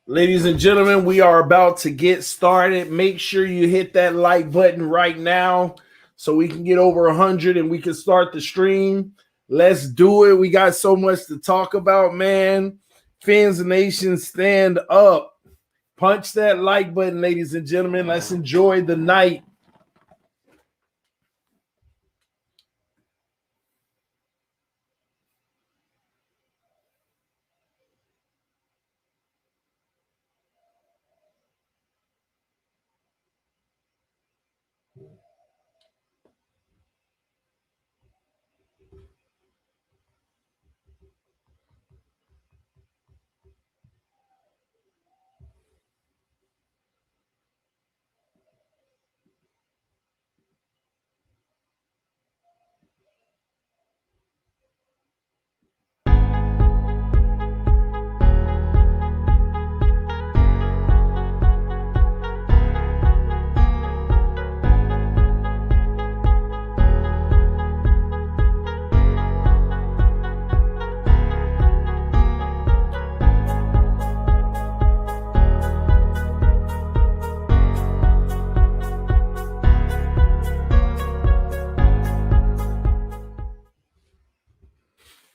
Ladies and gentlemen, we are about to get started. Make sure you hit that like button right now so we can get over 100 and we can start the stream. Let's do it. We got so much to talk about, man. Fans Nation, stand up. Punch that like button, ladies and gentlemen. Let's enjoy the night.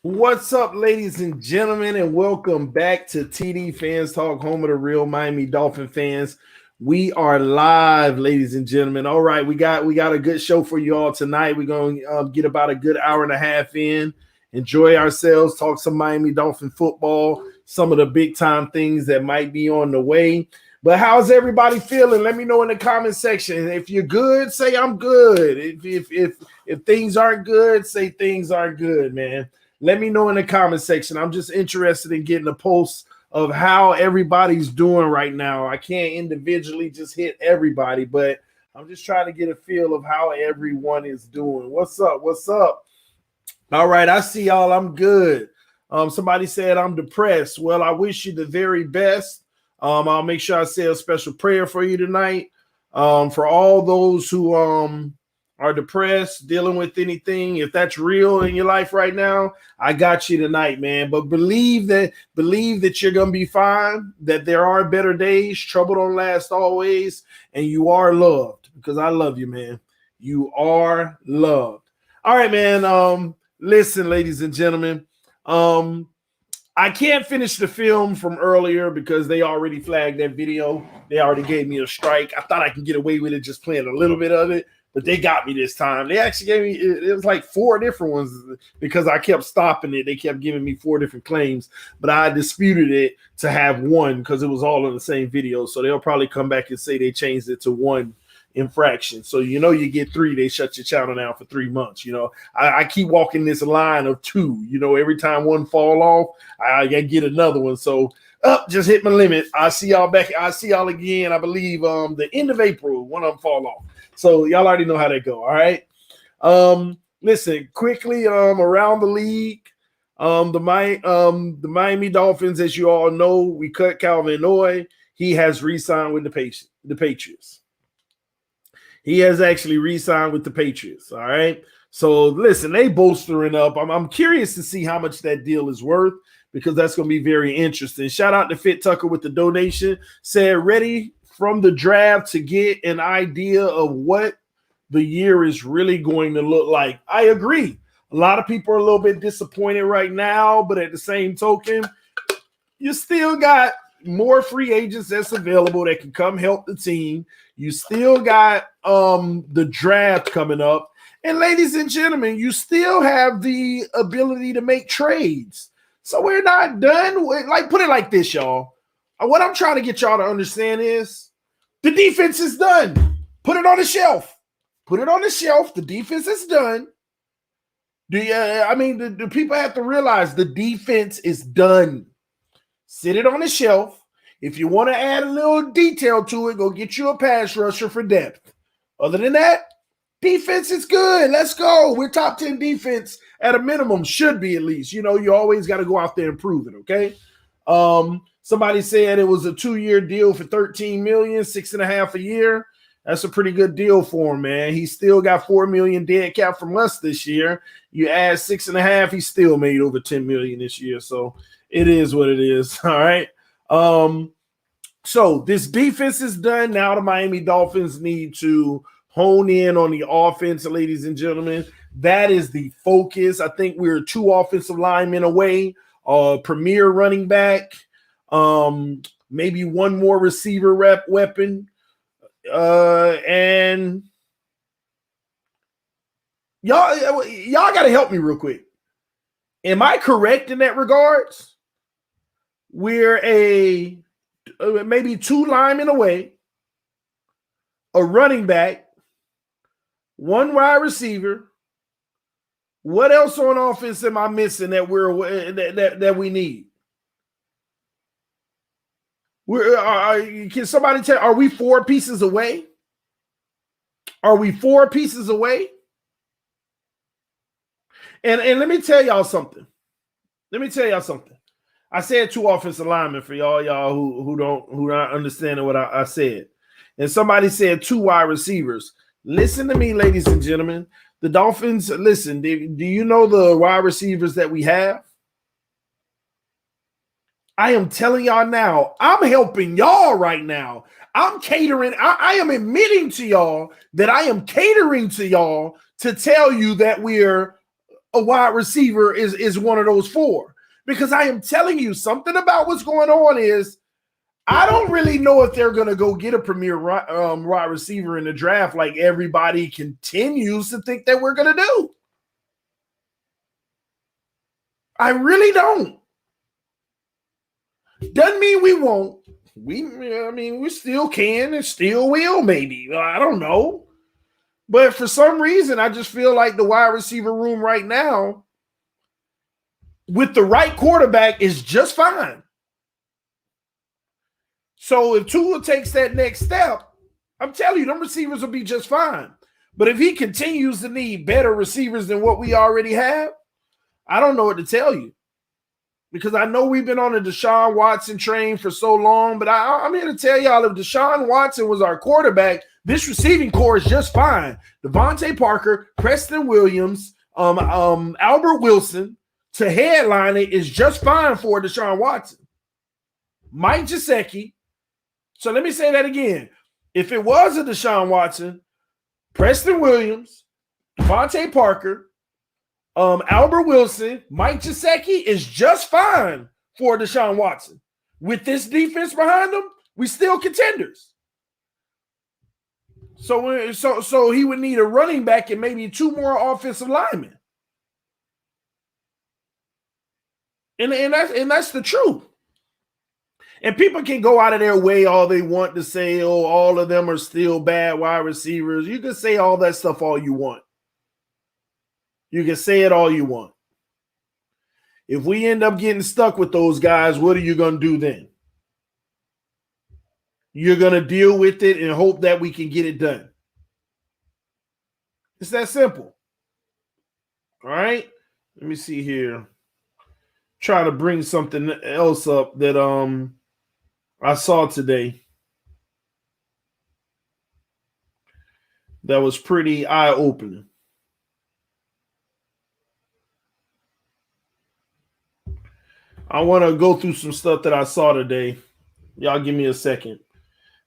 What's up, ladies and gentlemen, and welcome back to TD Fans Talk, home of the real Miami Dolphin fans. We are live, ladies and gentlemen. All right, we got a good show for you all tonight. We're going to get about a good hour and a half in, enjoy ourselves, talk some Miami Dolphin football, some of the big time things that might be on the way. But how's everybody feeling? Let me know in the comment section. If you're good, say I'm good. If things aren't good, say things aren't good, man. Let me know in the comment section. I'm just interested in getting a pulse of how everybody's doing right now. I can't individually just hit everybody, but I'm just trying to get a feel of how everyone is doing. What's up? What's up? All right, I see y'all. I'm good. Somebody said I'm depressed. Well, I wish you the very best. I'll make sure I say a special prayer for you tonight. For all those who are depressed, dealing with anything, if that's real in your life right now, I got you tonight, man. But believe that you're gonna be fine, that there are better days, trouble don't last always, and you are loved, because I love you, man. You are loved. All right, man. Listen, ladies and gentlemen, I can't finish the film from earlier because they already flagged that video. They already gave me a strike. I thought I could get away with it just playing a little bit of it, but they got me this time. They actually gave me, it was like 4 different ones because I kept stopping it. They kept giving me 4 different claims, but I disputed it to have one because it was all in the same video. So they'll probably come back and say they changed it to 1 infraction. So, you get 3, they shut your channel down for 3 months. I keep walking this line of 2, every time 1 fall off, I get another one. So just hit my limit. I'll see y'all back. I'll see y'all again. I believe the end of April, one of them fall off. So y'all already know how they go. All right. Listen, quickly, around the league, the Miami Dolphins, as you all know, we cut Xavien Howard. He has re-signed with the Patriots. He has actually re-signed with the Patriots. All right. So listen, they bolstering up. I'm curious to see how much that deal is worth, because that's going to be very interesting. Shout out to Fit Tucker with the donation. Said ready from the draft to get an idea of what the year is really going to look like. I agree. A lot of people are a little bit disappointed right now, but at the same token, you still got more free agents that's available that can come help the team. You still got the draft coming up. And ladies and gentlemen, you still have the ability to make trades. So we're not done with, put it like this, y'all. What I'm trying to get y'all to understand is the defense is done. Put it on the shelf. Put it on the shelf. The defense is done. The people have to realize the defense is done. Sit it on the shelf. If you want to add a little detail to it, go get you a pass rusher for depth. Other than that, defense is good. Let's go. We're top 10 defense at a minimum. Should be, at least. You always got to go out there and prove it, okay? Somebody said it was a 2-year deal for $13 million, $6.5 a year. That's a pretty good deal for him, man. He still got $4 million dead cap from us this year. You add 6.5, he still made over $10 million this year. So it is what it is. All right. So this defense is done. Now the Miami Dolphins need to hone in on the offense, ladies and gentlemen. That is the focus. I think we're 2 offensive linemen away, premier running back, maybe 1 more receiver weapon. And y'all got to help me real quick. Am I correct in that regards? We're maybe 2 linemen away, a running back, 1 wide receiver. What else on offense am I missing that that we need? Can somebody tell? Are we 4 pieces away? Are we 4 pieces away? And let me tell y'all something. I said 2 offensive linemen for y'all who not understanding what I said. And somebody said 2 wide receivers. Listen to me, ladies and gentlemen. The Dolphins, listen, do you know the wide receivers that we have? I am telling y'all now, I'm helping y'all right now. I'm catering. I am admitting to y'all that I am catering to y'all to tell you that we're a wide receiver is one of those 4. Because I am telling you something about what's going on is I don't really know if they're going to go get a premier wide receiver in the draft like everybody continues to think that we're going to do. I really don't. Doesn't mean we won't. We still can and still will, maybe. I don't know. But for some reason, I just feel like the wide receiver room right now with the right quarterback is just fine. So if Tua takes that next step, I'm telling you, them receivers will be just fine. But if he continues to need better receivers than what we already have, I don't know what to tell you. Because I know we've been on the Deshaun Watson train for so long, but I'm here to tell y'all if Deshaun Watson was our quarterback, this receiving core is just fine. Devontae Parker, Preston Williams, Albert Wilson to headline it is just fine for Deshaun Watson. Mike Gesicki. So let me say that again. If it was a Deshaun Watson, Preston Williams, Devontae Parker, Albert Wilson, Mike Gesicki is just fine for Deshaun Watson. With this defense behind them, we still contenders. So he would need a running back and maybe 2 more offensive linemen. And that's the truth. And people can go out of their way all they want to say, oh, all of them are still bad wide receivers. You can say all that stuff all you want. You can say it all you want. If we end up getting stuck with those guys, what are you going to do then? You're going to deal with it and hope that we can get it done. It's that simple. All right? Let me see here. Try to bring something else up that I saw today that was pretty eye-opening. I want to go through some stuff that I saw today. Y'all give me a second.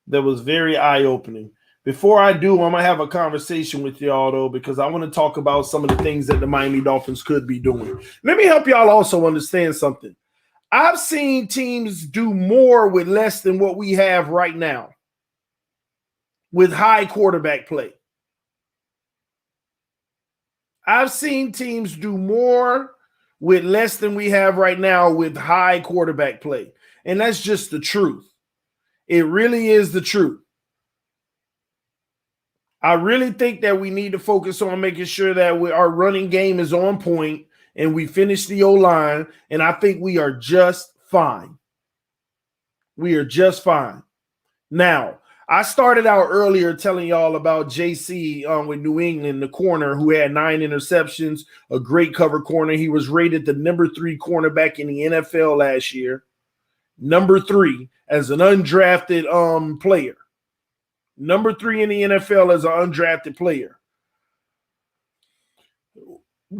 That was very eye-opening. Before I do, I'm going to have a conversation with y'all, though, because I want to talk about some of the things that the Miami Dolphins could be doing. Let me help y'all also understand something. I've seen teams do more with less than what we have right now with high quarterback play. I've seen teams do more with less than we have right now with high quarterback play. And that's just the truth. It really is the truth. I really think that we need to focus on making sure that our running game is on point and we finish the O-line, and I think we are just fine. We are just fine. Now, I started out earlier telling y'all about JC with New England, the corner who had 9 interceptions, a great cover corner. He was rated the number 3 cornerback in the NFL last year. Number 3 as an undrafted player. Number 3 in the NFL as an undrafted player.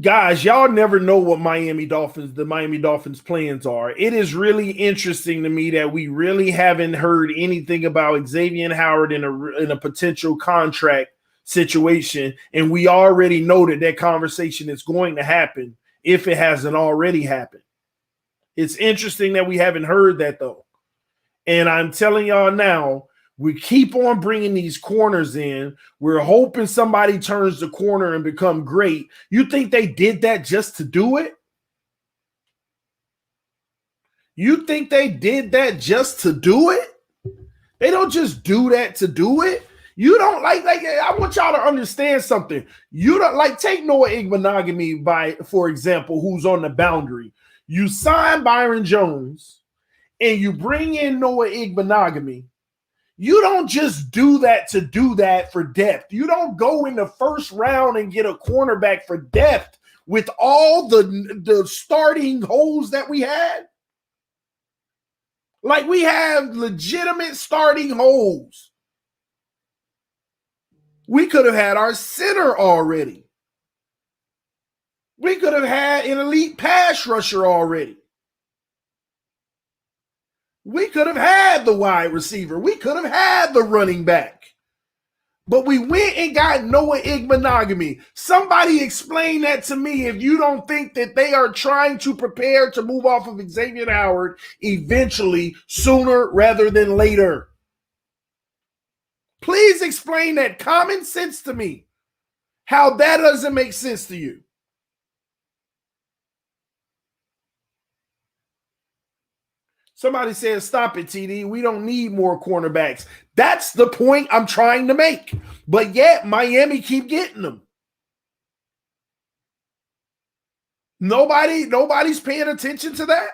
Guys, y'all never know what the Miami Dolphins plans are. It is really interesting to me that we really haven't heard anything about Xavien Howard in a potential contract situation, and we already know that conversation is going to happen if it hasn't already happened. It's interesting that we haven't heard that, though. And I'm telling y'all now, we keep on bringing these corners in. We're hoping somebody turns the corner and become great. You think they did that just to do it? You think they did that just to do it? They don't just do that to do it. You don't like I want y'all to understand something. You don't take Noah Igbenogany for example, who's on the boundary. You sign Byron Jones and you bring in Noah Igbenogany. You don't just do that to do that for depth. You don't go in the first round and get a cornerback for depth with all the starting holes that we had. Like, we have legitimate starting holes. We could have had our center already. We could have had an elite pass rusher already. We could have had the wide receiver. We could have had the running back. But we went and got Noah Igbenogany. Somebody explain that to me if you don't think that they are trying to prepare to move off of Xavien Howard eventually, sooner rather than later. Please explain that common sense to me. How that doesn't make sense to you. Somebody says, stop it, TD. We don't need more cornerbacks. That's the point I'm trying to make. But yet, Miami keep getting them. Nobody's paying attention to that.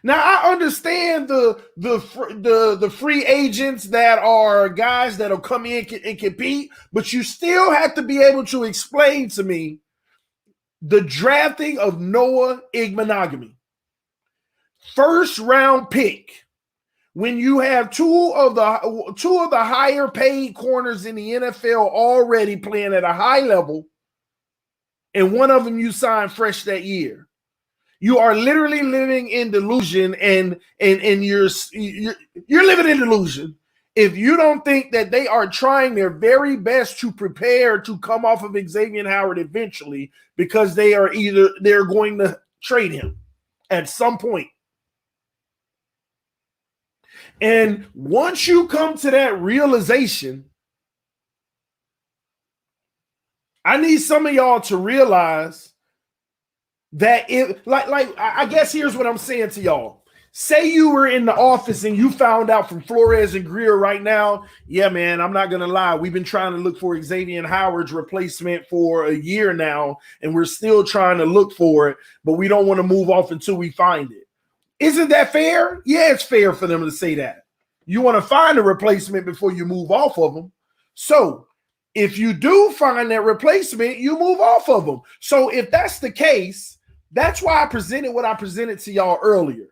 Now, I understand the free agents that are guys that'll come in and compete, but you still have to be able to explain to me the drafting of Noah Igbenogany. First round pick, when you have two of the higher paid corners in the NFL already playing at a high level, and one of them you signed fresh that year. You are literally living in delusion, and you're living in delusion if you don't think that they are trying their very best to prepare to come off of Xavien Howard eventually, because they're going to trade him at some point. And once you come to that realization, I need some of y'all to realize that I guess here's what I'm saying to y'all. Say you were in the office and you found out from Flores and Greer right now, yeah, man, I'm not going to lie. We've been trying to look for Xavien Howard's replacement for a year now, and we're still trying to look for it, but we don't want to move off until we find it. Isn't that fair? Yeah, it's fair for them to say that. You want to find a replacement before you move off of them. So if you do find that replacement, you move off of them. So if that's the case, that's why I presented what I presented to y'all earlier.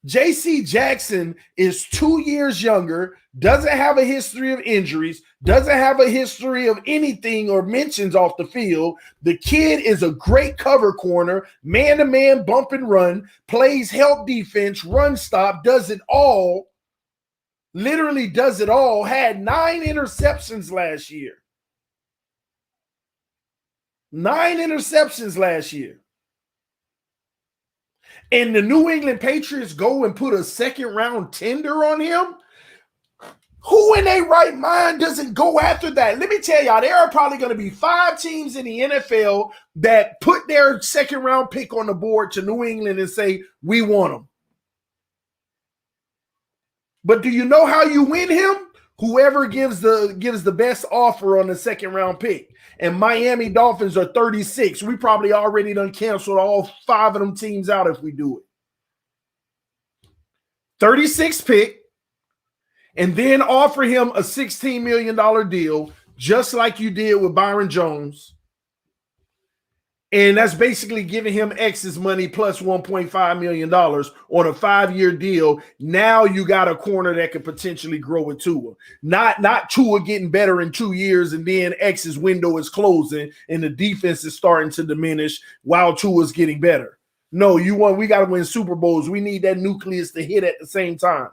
J.C. Jackson is 2 years younger, doesn't have a history of injuries, doesn't have a history of anything or mentions off the field. The kid is a great cover corner, man-to-man bump and run, plays help defense, run stop, does it all, literally does it all, had 9 interceptions last year. 9 interceptions last year. And the New England Patriots go and put a second-round tender on him? Who in their right mind doesn't go after that? Let me tell y'all, there are probably going to be 5 teams in the NFL that put their second-round pick on the board to New England and say, we want him. But do you know how you win him? Whoever gives the best offer on the second-round pick. And Miami Dolphins are 36. We probably already done canceled all 5 of them teams out if we do it. 36 pick, and then offer him a $16 million deal, just like you did with Byron Jones. And that's basically giving him X's money plus $1.5 million on a 5-year deal. Now you got a corner that could potentially grow with Tua. Not Tua getting better in 2 years and then X's window is closing and the defense is starting to diminish while Tua's getting better. No, we got to win Super Bowls. We need that nucleus to hit at the same time.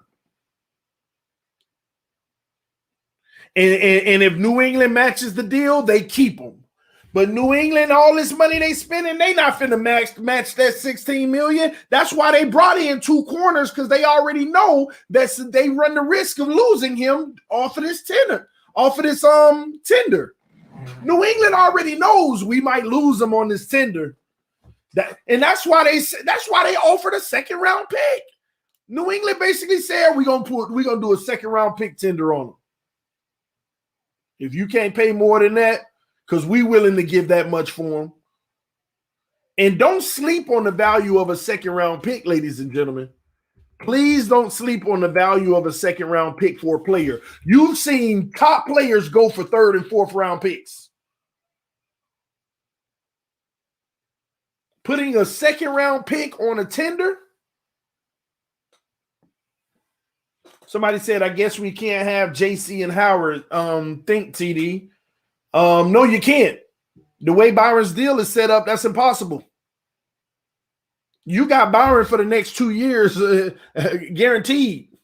And if New England matches the deal, they keep them. But New England, all this money they spending, they not finna match that $16 million. That's why they brought in 2 corners, because they already know that they run the risk of losing him off of this tender. New England already knows we might lose him on this tender. That's why they offered a 2nd-round pick. New England basically said we're gonna do a 2nd-round pick tender on him. If you can't pay more than that, because we willing to give that much for him. And don't sleep on the value of a 2nd-round pick, ladies and gentlemen. Please don't sleep on the value of a 2nd-round pick for a player. You've seen top players go for 3rd and 4th-round picks. Putting a 2nd-round pick on a tender. Somebody said, I guess we can't have Xavien Howard think, TD. No, you can't. The way Byron's deal is set up, that's impossible. You got Byron for the next 2 years, guaranteed.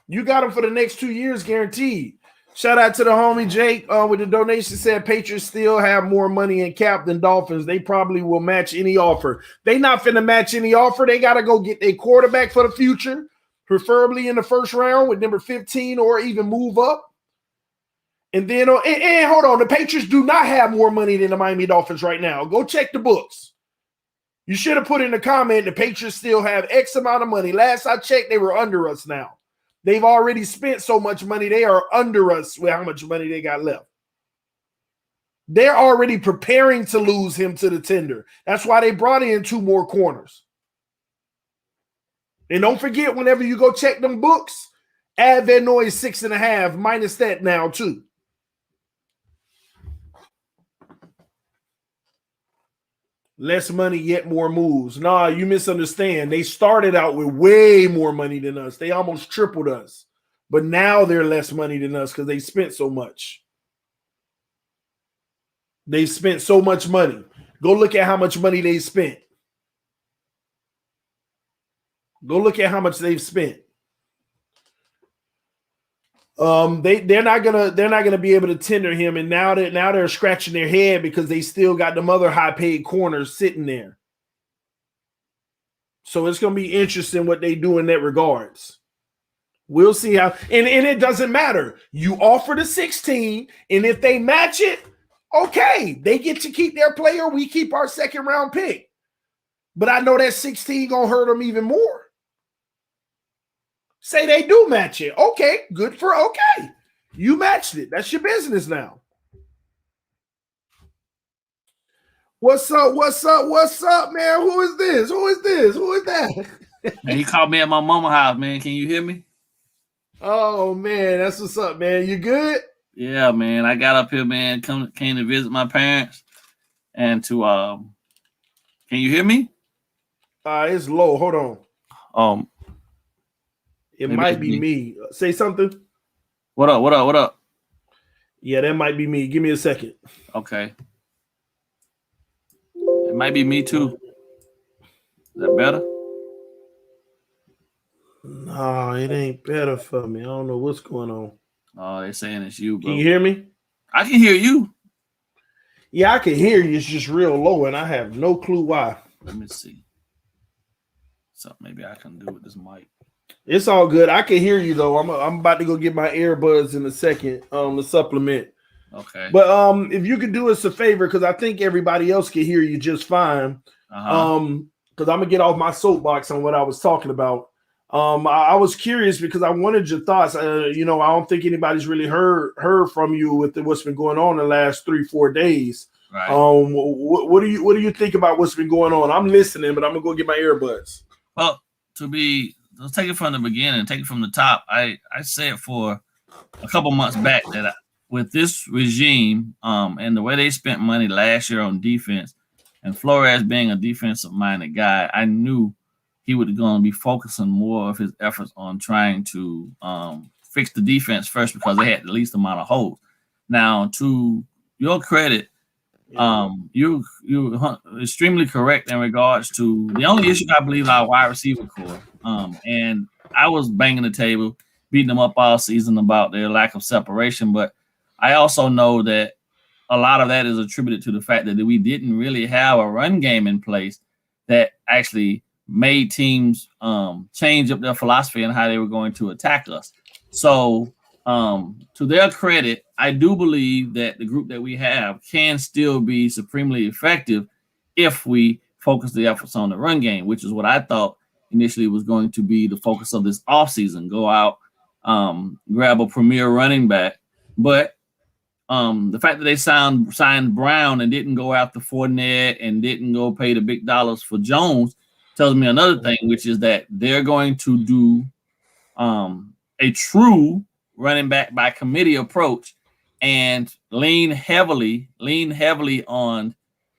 You got him for the next 2 years, guaranteed. Shout out to the homie Jake with the donation. Said Patriots still have more money in cap than Dolphins. They probably will match any offer. They not finna match any offer. They got to go get their quarterback for the future, preferably in the 1st round with number 15 or even move up. And then, and hold on, the Patriots do not have more money than the Miami Dolphins right now. Go check the books. You should have put in the comment the Patriots still have X amount of money. Last I checked, they were under us now. They've already spent so much money. They are under us with how much money they got left. They're already preparing to lose him to the tender. That's why they brought in 2 more corners. And don't forget, whenever you go check them books, add that noise 6.5 minus that now too. Less money, yet more moves. Nah, you misunderstand. They started out with way more money than us. They almost tripled us. But now they're less money than us because they spent so much. They spent so much money. Go look at how much money they spent. Go look at how much they've spent. They're not gonna be able to tender him, and now they're scratching their head because they still got them other high paid corners sitting there. So it's gonna be interesting what they do in that regards. We'll see how, and it doesn't matter. You offer the 16, and if they match it, okay, they get to keep their player. We keep our 2nd-round pick. But I know that 16 gonna hurt them even more. Say they do match it. Okay, okay. You matched it. That's your business now. What's up, man? Who is this? Who is that? Man, he called me at my mama's house, man. Can you hear me? Oh, man, that's what's up, man. You good? Yeah, man. I got up here, man. Came to visit my parents and to can you hear me? It's low. Hold on. It might be me. Say something. What up? Yeah, that might be me. Give me a second. Okay. It might be me too. Is that better? No, it ain't better for me. I don't know what's going on. Oh, they're saying it's you, bro. Can you hear me? I can hear you. Yeah, I can hear you. It's just real low, and I have no clue why. Let me see. Something maybe I can do with this mic. It's all good. I can hear you though. I'm about to go get my earbuds in a second to supplement. Okay. But if you could do us a favor, because I think everybody else can hear you just fine. Because I'm gonna get off my soapbox on what I was talking about. I was curious because I wanted your thoughts. I don't think anybody's really heard from you with what's been going on the last 3-4 days. Right. What do you think about what's been going on? I'm listening, but I'm gonna go get my earbuds. Well, let's take it from the beginning, take it from the top. I said for a couple months back that with this regime, and the way they spent money last year on defense, and Flores being a defensive-minded guy, I knew he was going to be focusing more of his efforts on trying to fix the defense first because they had the least amount of holes. Now, to your credit, you're extremely correct in regards to the only issue I believe our wide receiver core. And I was banging the table, beating them up all season about their lack of separation, but I also know that a lot of that is attributed to the fact that we didn't really have a run game in place that actually made teams change up their philosophy and how they were going to attack us. So, to their credit, I do believe that the group that we have can still be supremely effective if we focus the efforts on the run game, which is what I thought initially was going to be the focus of this offseason. Go out, grab a premier running back. But the fact that they signed Brown and didn't go after Fournette and didn't go pay the big dollars for Jones tells me another thing, which is that they're going to do a true running back by committee approach and lean heavily on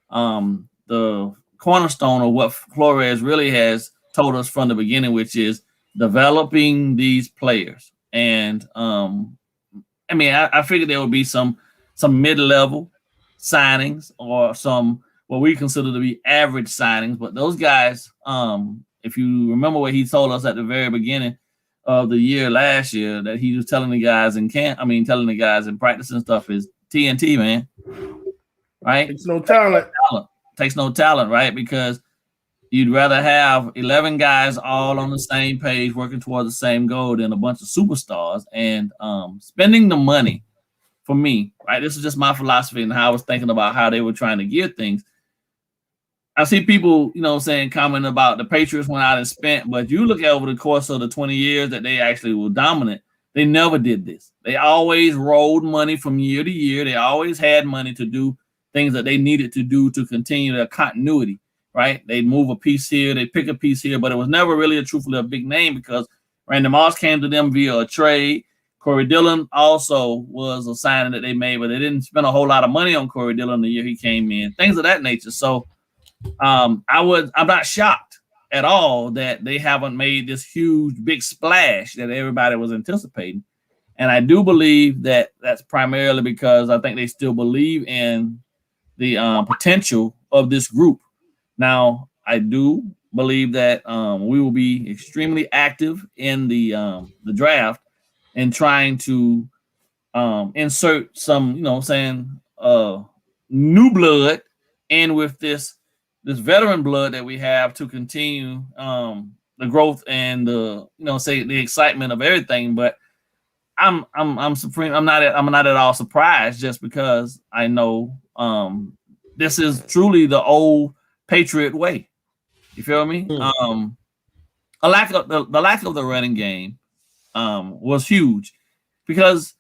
the cornerstone of what Flores really has told us from the beginning, which is developing these players. And I mean, I figured there would be some mid-level signings or some what we consider to be average signings, but those guys, if you remember what he told us at the very beginning of the year last year, that he was telling the guys in practice and stuff is TNT, man. Right? Takes no talent. Takes no talent, right? Because you'd rather have 11 guys all on the same page working towards the same goal than a bunch of superstars. And spending the money for me, right? This is just my philosophy and how I was thinking about how they were trying to gear things. I see people, comment about the Patriots went out and spent, but you look at over the course of the 20 years that they actually were dominant, they never did this. They always rolled money from year to year. They always had money to do things that they needed to do to continue their continuity, right? They'd move a piece here, they'd pick a piece here, but it was never really truthfully a big name because Randy Moss came to them via a trade. Corey Dillon also was a signing that they made, but they didn't spend a whole lot of money on Corey Dillon the year he came in, things of that nature. So I'm not shocked at all that they haven't made this huge, big splash that everybody was anticipating. And I do believe that that's primarily because I think they still believe in the potential of this group. Now, I do believe that we will be extremely active in the draft and trying to insert some, new blood in with this veteran blood that we have to continue the growth and the excitement of everything. But I'm supreme. I'm not at all surprised just because I know this is truly the old Patriot way. You feel me? The lack of the running game was huge because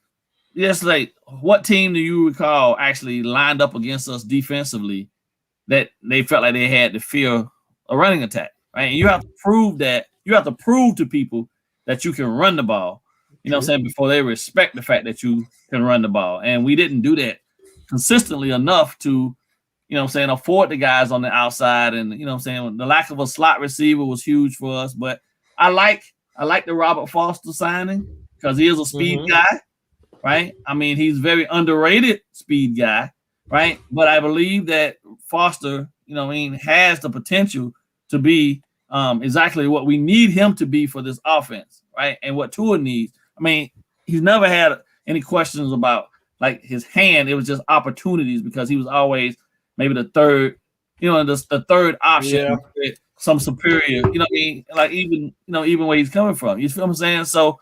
like what team do you recall actually lined up against us defensively that they felt like they had to fear a running attack, right? And you have to prove that. You have to prove to people that you can run the ball. You know what I'm saying? Before they respect the fact that you can run the ball. And we didn't do that consistently enough to, afford the guys on the outside. And, the lack of a slot receiver was huge for us. But I like the Robert Foster signing because he is a speed guy, right? I mean, he's very underrated speed guy, right? But I believe that Foster, has the potential to be exactly what we need him to be for this offense, right? And what Tua needs. I mean, he's never had any questions about like his hand. It was just opportunities because he was always maybe the third, the third option with some superior, like even where he's coming from. You feel what I'm saying? So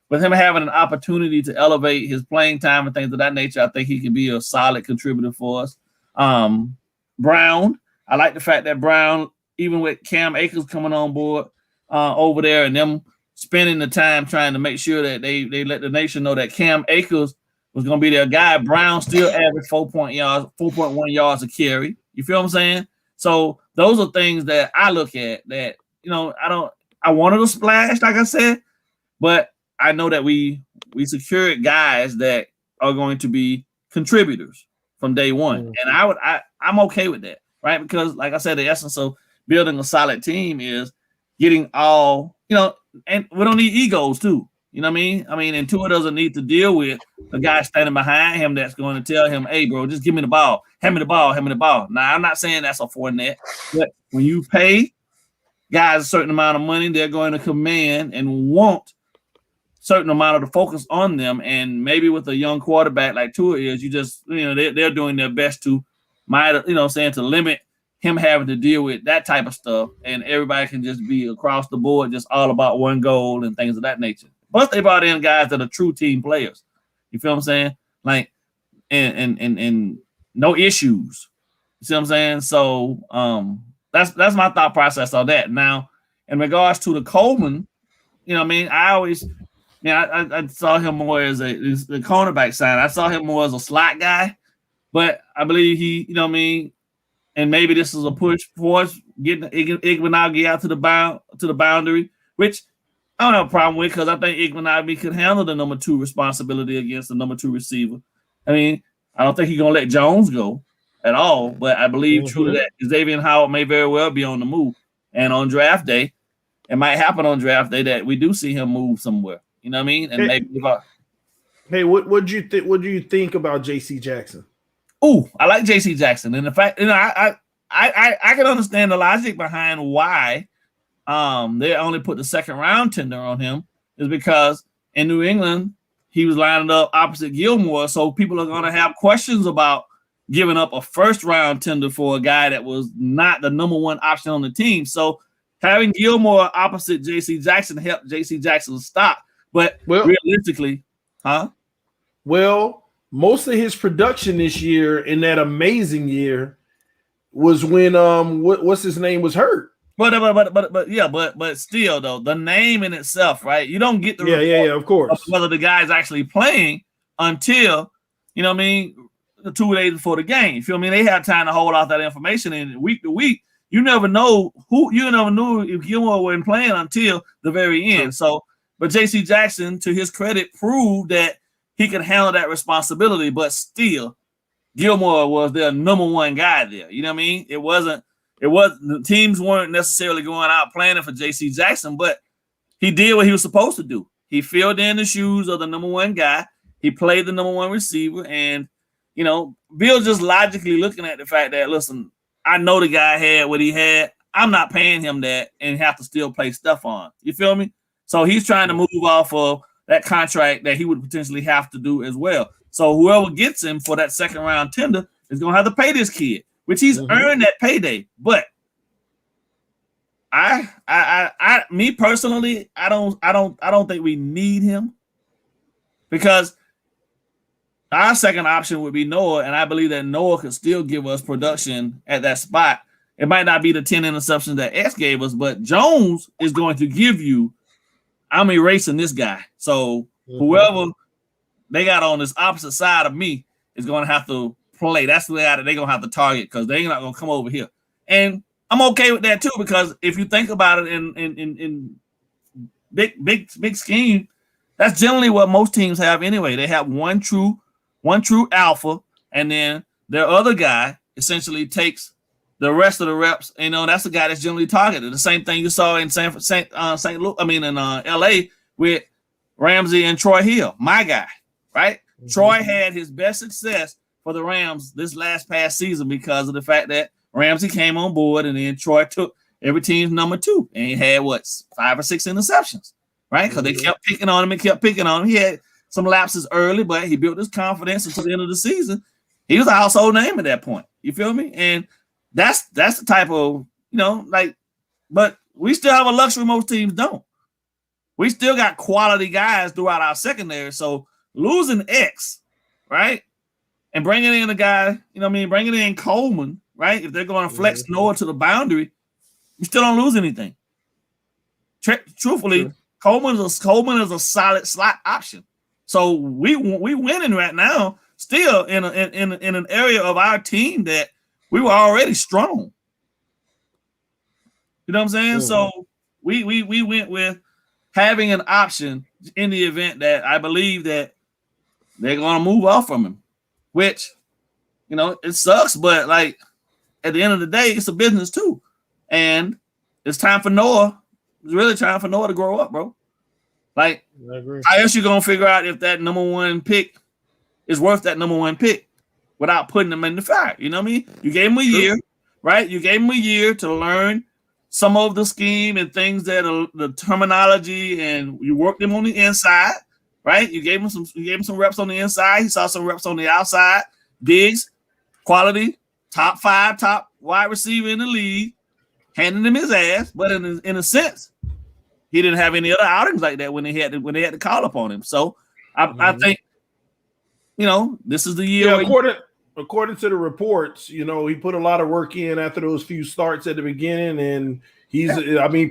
with him having an opportunity to elevate his playing time and things of that nature, I think he can be a solid contributor for us. Brown, I like the fact that Brown, even with Cam Akers coming on board over there and them spending the time trying to make sure that they let the nation know that Cam Akers was going to be their guy. Brown still averaged 4.1 yards a carry. You feel what I'm saying? So those are things that I look at that, I wanted to splash, like I said, but I know that we secured guys that are going to be contributors from day one. And I'm okay with that, right? Because like I said, the essence of building a solid team is getting all, and we don't need egos too. You know what I mean? And Tua doesn't need to deal with a guy standing behind him that's going to tell him, hey, bro, just give me the ball. Hand me the ball. Hand me the ball. Now, I'm not saying that's a Fournette, but when you pay guys a certain amount of money, they're going to command and want certain amount of the focus on them. And maybe with a young quarterback like Tua is, you just, they're doing their best to, to limit him having to deal with that type of stuff. And everybody can just be across the board, just all about one goal and things of that nature. Plus, they brought in guys that are true team players. You feel what I'm saying? Like, and no issues. You see what I'm saying? So that's my thought process on that. Now, in regards to the Coleman, I always, I saw him more as the cornerback side. I saw him more as a slot guy, but I believe he, and maybe this is a push for us getting Iguodala out to the boundary, which I don't have a problem with because I think Iguodala could handle the number 2 responsibility against the number 2 receiver. I don't think he's gonna let Jones go at all, but I believe truly that Xavien Howard may very well be on the move. And on draft day, it might happen on draft day that we do see him move somewhere. You know what I mean? And hey, what do you think? What do you think about J.C. Jackson? Oh, I like J.C. Jackson, and in fact, I can understand the logic behind why they only put the second round tender on him is because in New England he was lining up opposite Gilmore, so people are going to have questions about giving up a first round tender for a guy that was not the number 1 option on the team. So having Gilmore opposite J.C. Jackson helped J.C. Jackson's stock, but realistically, Well, most of his production this year in that amazing year was when what's his name was hurt. But still though, the name in itself, right? You don't get the of course of whether the guy's actually playing until 2 days before the game. You feel me? They had time to hold off that information, and week to week, you never knew if Gilmore wasn't playing until the very end. Sure. So, but J.C. Jackson, to his credit, proved that he could handle that responsibility, but still, Gilmore was their number 1 guy there. You know what I mean? It wasn't the teams weren't necessarily going out planning for J.C. Jackson, but he did what he was supposed to do. He filled in the shoes of the number 1 guy. He played the number 1 receiver, and Bill just logically looking at the fact that, listen, I know the guy had what he had. I'm not paying him that and have to still play stuff on. You feel me? So he's trying to move off of that contract that he would potentially have to do as well. So whoever gets him for that second round tender is going to have to pay this kid, which he's earned that payday. But me personally, I don't think we need him because our second option would be Noah, and I believe that Noah could still give us production at that spot. It might not be the 10 interceptions that X gave us, but Jones is going to give you, I'm erasing this guy. So whoever they got on this opposite side of me is going to have to play. That's the guy that they're going to have to target because they're not going to come over here. And I'm okay with that too, because if you think about it in big scheme, that's generally what most teams have anyway. They have one true alpha, and then their other guy essentially takes the rest of the reps. That's the guy that's generally targeted. The same thing you saw in LA with Ramsey and Troy Hill, my guy, right? Troy had his best success for the Rams this past season because of the fact that Ramsey came on board, and then Troy took every team's number 2, and he had 5 or 6 interceptions, right? Because they kept picking on him and kept picking on him. He had some lapses early, but he built his confidence until the end of the season. He was a household name at that point. You feel me? And that's the type of, but we still have a luxury most teams don't. We still got quality guys throughout our secondary. So losing X, right? And bringing in a guy, bringing in Coleman, right? If they're going to flex Noah to the boundary, we still don't lose anything. Truthfully, Coleman is a solid slot option. So we winning right now, still in an area of our team that we were already strong. You know what I'm saying? So we went with having an option in the event that I believe that they're gonna move off from him, which it sucks, but like at the end of the day, it's a business too, and it's time for Noah. It's really time for Noah to grow up, bro. Like, how else you gonna figure out if that number one pick is worth that number one pick without putting him in the fire? You know what I mean? You gave him a year, right? You gave him a year to learn some of the scheme and things that are the terminology, and you worked him on the inside, right? You gave him some reps on the inside. He saw some reps on the outside. Diggs, quality, top 5, top wide receiver in the league, handing him his ass. But in a sense, he didn't have any other outings like that when they had to call upon him. So I think this is the year. Yeah, according to the reports, he put a lot of work in after those few starts at the beginning, and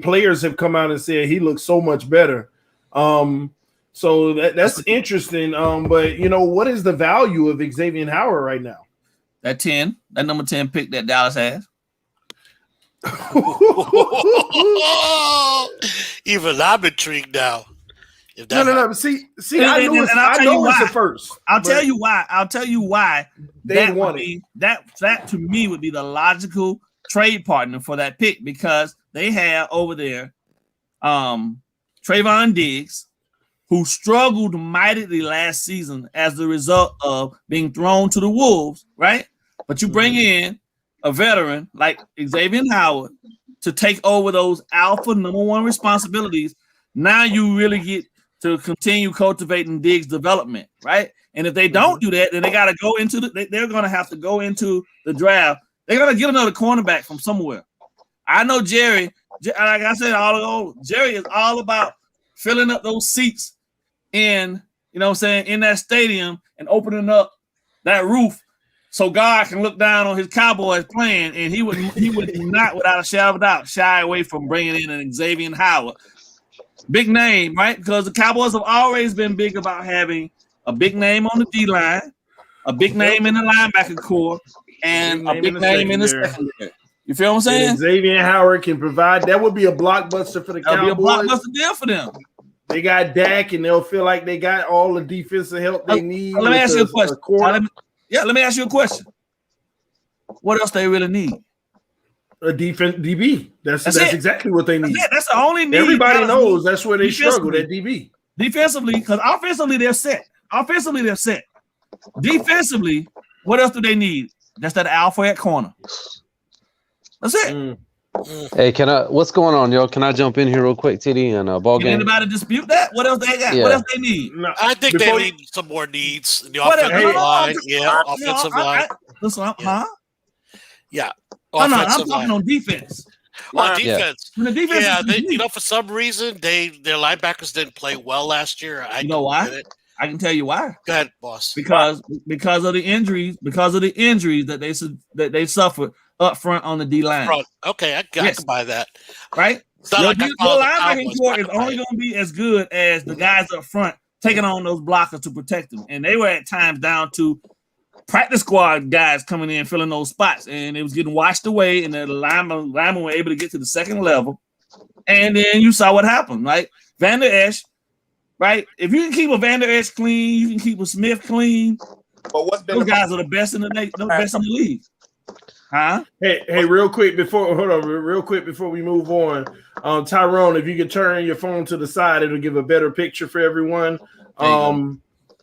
players have come out and said he looks so much better. So that's interesting. But what is the value of Xavien Howard right now? That number 10 pick that Dallas has. Even I'm intrigued now. No. See, I know it's the first. I'll tell you why. They want it. That to me would be the logical trade partner for that pick, because they have over there Trayvon Diggs, who struggled mightily last season as a result of being thrown to the wolves, right? But you bring in a veteran like Xavien Howard to take over those alpha number one responsibilities. Now you really get to continue cultivating Diggs' development, right? And if they don't do that, then they got to go into they're going to have to go into the draft. They're going to get another cornerback from somewhere. I know Jerry, like I said, Jerry is all about filling up those seats in that stadium and opening up that roof so God can look down on his Cowboys playing, and he would not, without a shadow of a doubt, shy away from bringing in an Xavien Howard. Big name, right? Because the Cowboys have always been big about having a big name on the D-line, a big name in the linebacker core, and a big name in the secondary. You feel what I'm saying? And Xavien Howard can provide. That would be a blockbuster for the Cowboys. That would be a blockbuster deal for them. They got Dak, and they'll feel like they got all the defensive help they need. Let me ask you a question. Let me ask you a question. What else they really need? A defense DB. That's exactly what they need. That's the only need. Everybody knows that's where they struggle, that DB. Defensively, because offensively they're set. Defensively, what else do they need? That's that alpha at corner. That's it. Hey, what's going on, yo? Can I jump in here real quick, TD, and ball game? Anybody dispute that? What else they got? Yeah. What else they need? No, I think they need some more needs in the offensive line. Offensive line. Listen, huh? Yeah. I'm talking on defense. On defense. Yeah. The defense for some reason, their linebackers didn't play well last year. You know why? I can tell you why. Go ahead, boss. Because of the injuries, that they suffered up front on the D line. Okay, I can buy that. Right? Your linebacking core is only going to be as good as the guys up front taking on those blockers to protect them. And they were at times down to practice squad guys coming in filling those spots, and it was getting washed away, and the linemen were able to get to the second level. And then you saw what happened, right? Van Der Esch, right? If you can keep a Van Der Esch clean, you can keep a Smith clean. But those guys are the best in the league. Huh? Hey, real quick before we move on, Tyrone, if you could turn your phone to the side, it'll give a better picture for everyone.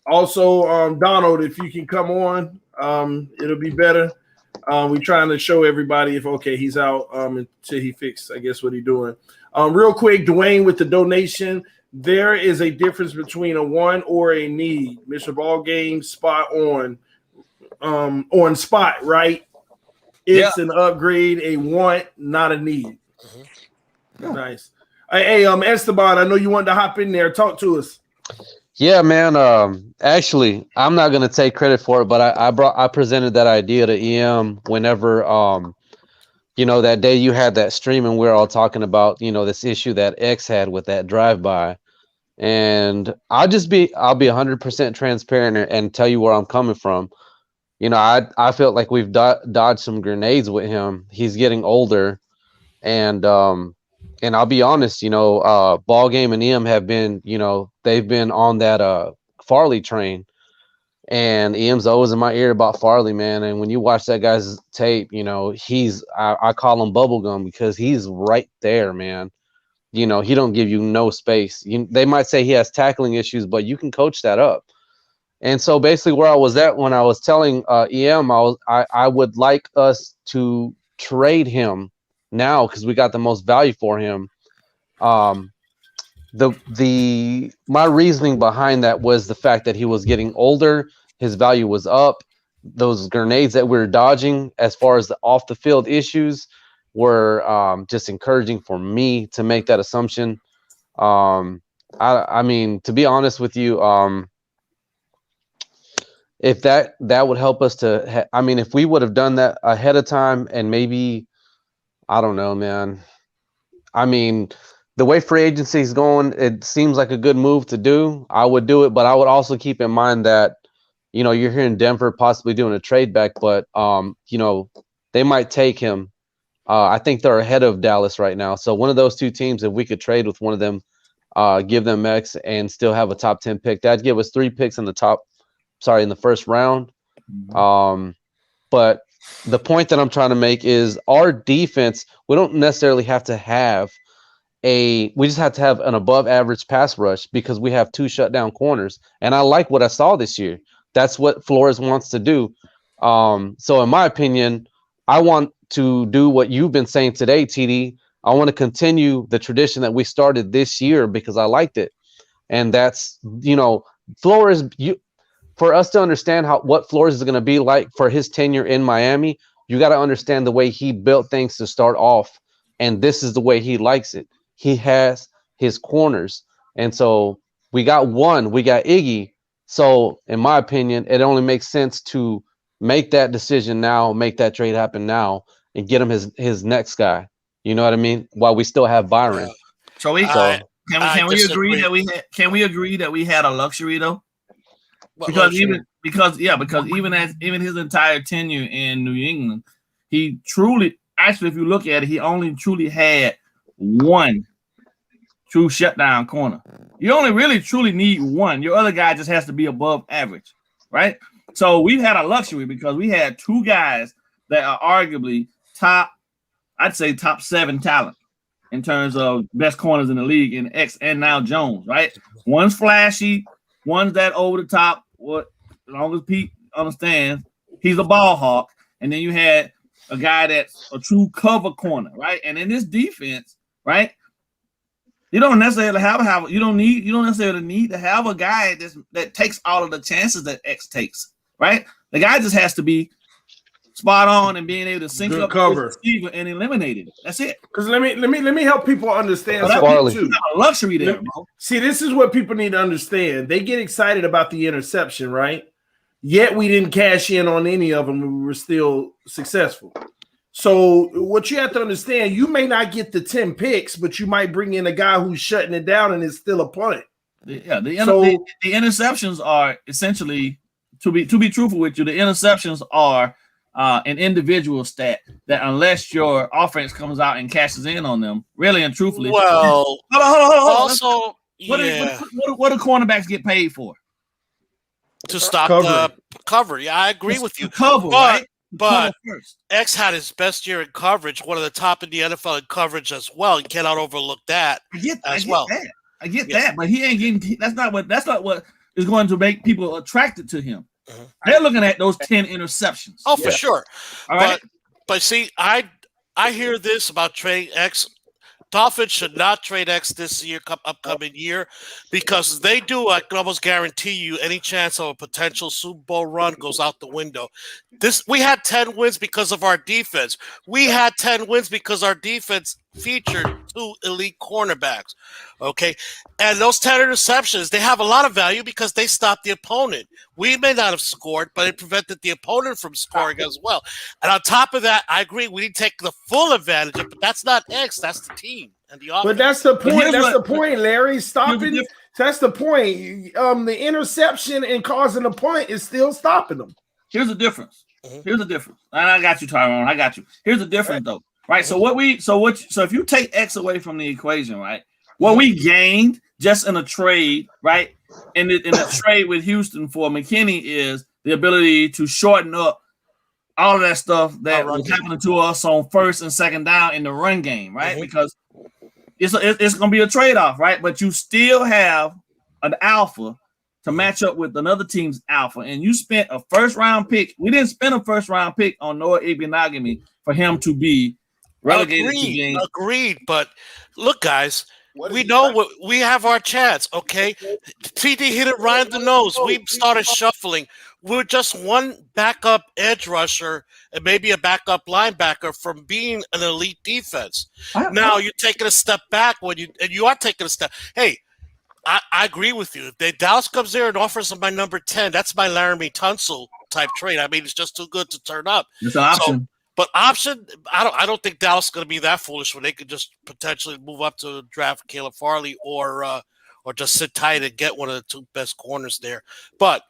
Also, Donald, if you can come on, it'll be better. We're trying to show everybody he's out until he fixes, I guess, what he's doing. Real quick, Dwayne with the donation. There is a difference between a want or a need. Mr. Ballgame, spot on spot, right? It's an upgrade, a want, not a need. Mm-hmm. Nice. Hey, Esteban, I know you wanted to hop in there. Talk to us. Yeah, man. Actually, I'm not gonna take credit for it, but I presented that idea to EM whenever that day you had that stream and we were all talking about this issue that X had with that drive-by, and I'll be 100% transparent and tell you where I'm coming from. I felt like we've dodged some grenades with him. He's getting older, and I'll be honest, Ball Game and EM have been, they've been on that Farley train. And EM's always in my ear about Farley, man. And when you watch that guy's tape, I call him bubblegum because he's right there, man. He don't give you no space. They might say he has tackling issues, but you can coach that up. And so basically where I was at when I was telling EM, I would like us to trade him now because we got the most value for him. My reasoning behind that was the fact that he was getting older, his value was up. Those grenades that we were dodging as far as the off the field issues were just encouraging for me to make that assumption. I mean, to be honest with you, if that would help us to, if we would have done that ahead of time and maybe, I don't know, man. I mean, the way free agency is going, it seems like a good move to do. I would do it, but I would also keep in mind that, you're here in Denver possibly doing a trade back, but, they might take him. I think they're ahead of Dallas right now. So one of those two teams, if we could trade with one of them, give them X and still have a top 10 pick, that'd give us 3 picks in the first round. But the point that I'm trying to make is our defense, we don't necessarily have to have we just have to have an above average pass rush because we have 2 shutdown corners. And I like what I saw this year. That's what Flores wants to do. So in my opinion, I want to do what you've been saying today, TD. I want to continue the tradition that we started this year because I liked it. And that's, Flores, for us to understand what Flores is going to be like for his tenure in Miami, you got to understand the way he built things to start off. And this is the way he likes it. He has his corners. And so we got Iggy. So in my opinion, it only makes sense to make that decision now, make that trade happen now, and get him his next guy. You know what I mean? While we still have Byron. So can we agree that we had a luxury though? Because even his entire tenure in New England, he truly, actually, if you look at it, he only truly had one true shutdown corner. You only really truly need one. Your other guy just has to be above average, right? So we've had a luxury because we had 2 guys that are arguably top 7 talent in terms of best corners in the league in X and now Jones, right? One's flashy, one's that over the top. What, as long as Pete understands, he's a ball hawk. And then you had a guy that's a true cover corner, right? And in this defense, right, you don't necessarily you don't necessarily need to have a guy that takes all of the chances that X takes, right? The guy just has to be spot on and being able to sync up cover the receiver and eliminate it. That's it. Because let me help people understand something too. A luxury there, bro. See, this is what people need to understand. They get excited about the interception, right? Yet we didn't cash in on any of them. We were still successful. So what you have to understand, you may not get the 10 picks, but you might bring in a guy who's shutting it down and it's still a punt. Yeah, the interceptions are essentially, to be truthful with you, the interceptions are an individual stat that unless your offense comes out and cashes in on them, really and truthfully. Well, hold on. Also, what do cornerbacks get paid for? To stop the cover. Yeah, I agree with you. Cover, right? But X had his best year in coverage, one of the top in the NFL in coverage as well. You cannot overlook that I get that, but he ain't getting. That's not what is going to make people attracted to him. They're looking at those 10 interceptions. Oh, for sure. All right. But see, I hear this about trading X. Dolphins should not trade X this year, upcoming year, because they do. I can almost guarantee you, any chance of a potential Super Bowl run goes out the window. We had 10 wins because of our defense. We had 10 wins because our defense featured 2 elite cornerbacks. Okay, and those 10 interceptions, they have a lot of value because they stopped the opponent. We may not have scored, but it prevented the opponent from scoring as well. And on top of that, I agree, we need to take the full advantage of it, but that's not X, that's the team and the offense. But that's the point. That's the point, Larry. Stopping. That's the point. The interception and causing a punt is still stopping them. Here's the difference. Here's the difference. And I got you, Tyrone. I got you. Here's the difference, though. Right. So if you take X away from the equation, right, what we gained just in a trade, right? And in a trade with Houston for McKinney is the ability to shorten up all of that stuff that was happening to us on first and second down in the run game, right? Because it's going to be a trade-off, right? But you still have an alpha to match up with another team's alpha. And you spent a first-round pick. We didn't spend a first-round pick on Noah Ibinagimi for him to be relegated to game. Agreed. But look, guys, we know we have our chance, okay? TD hit it right in the nose. We started shuffling. We're just one backup edge rusher and maybe a backup linebacker from being an elite defense. Now you're taking a step back and you are taking a step. Hey, I agree with you. If Dallas comes there and offers him my number 10, that's my Laramie Tunsil type trade. I mean, it's just too good to turn up. It's an option. But option, I don't think Dallas is going to be that foolish when they could just potentially move up to draft Caleb Farley or just sit tight and get one of the two best corners there. But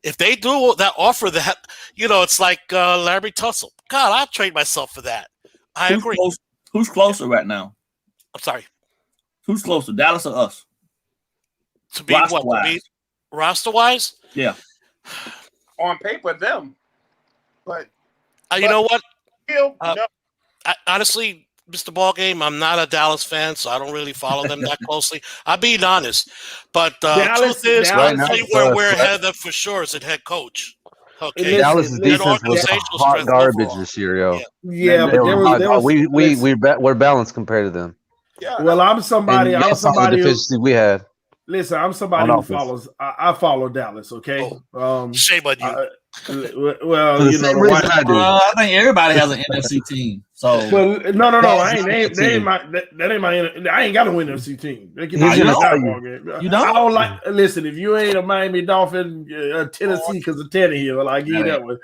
if they do that, offer that, it's like Larry Tunsil. God, I'll trade myself for that. I agree. Who's closer right now? I'm sorry. Who's closer, Dallas or us? To be roster-wise? Yeah. On paper, them. But you know what? No. Honestly, Mr. Ballgame, I'm not a Dallas fan, so I don't really follow them that closely. I'm being honest. But truth is, honestly, we're ahead of them for sure as a head coach. Okay. Dallas' defense was hot garbage this year, yo. Yeah, but we're balanced compared to them. Yeah. Well, I'm somebody deficiency we had. Listen, I'm somebody who follows. I follow Dallas. Okay. Shame on you. Well, I think everybody has an NFC team. So, well, no. I ain't my I ain't got a NFC team. You don't like. Listen, if you ain't a Miami Dolphin, Tennessee because of Tannehill, I give you that one.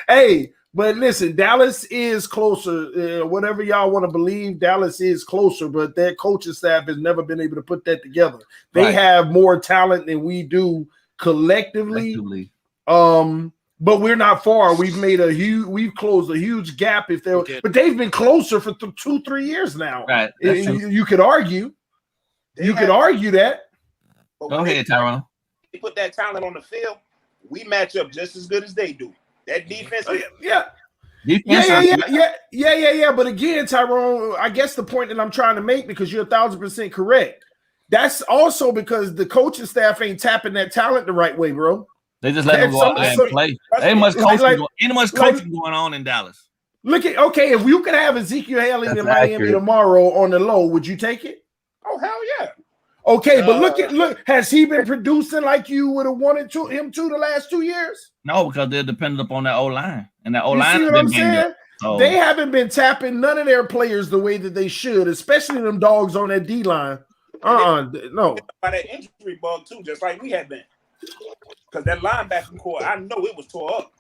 Hey. But listen, Dallas is closer. Whatever y'all want to believe, Dallas is closer. But their coaching staff has never been able to put that together. They have more talent than we do collectively. But we're not far. We've closed a huge gap. But they've been closer for 2-3 years now. Right. You could argue. Could argue that. Go ahead, Tyrone. They put that talent on the field. We match up just as good as they do. That defense, yeah. But again, Tyrone, I guess the point that I'm trying to make, because you're 1,000% correct, that's also because the coaching staff ain't tapping that talent the right way, bro. They just let them go out there and play. Ain't much coaching going on in Dallas. If you could have Ezekiel Haley in Miami tomorrow on the low, would you take it? Oh, hell yeah. Okay, but look, has he been producing like you would have wanted him to the last 2 years? No, because they're dependent upon that O-line. And that O-line has been banged up. So they haven't been tapping none of their players the way that they should, especially them dogs on that D-line. No. By that injury bug, too, just like we have been. Because that linebacking core, I know it was tore up.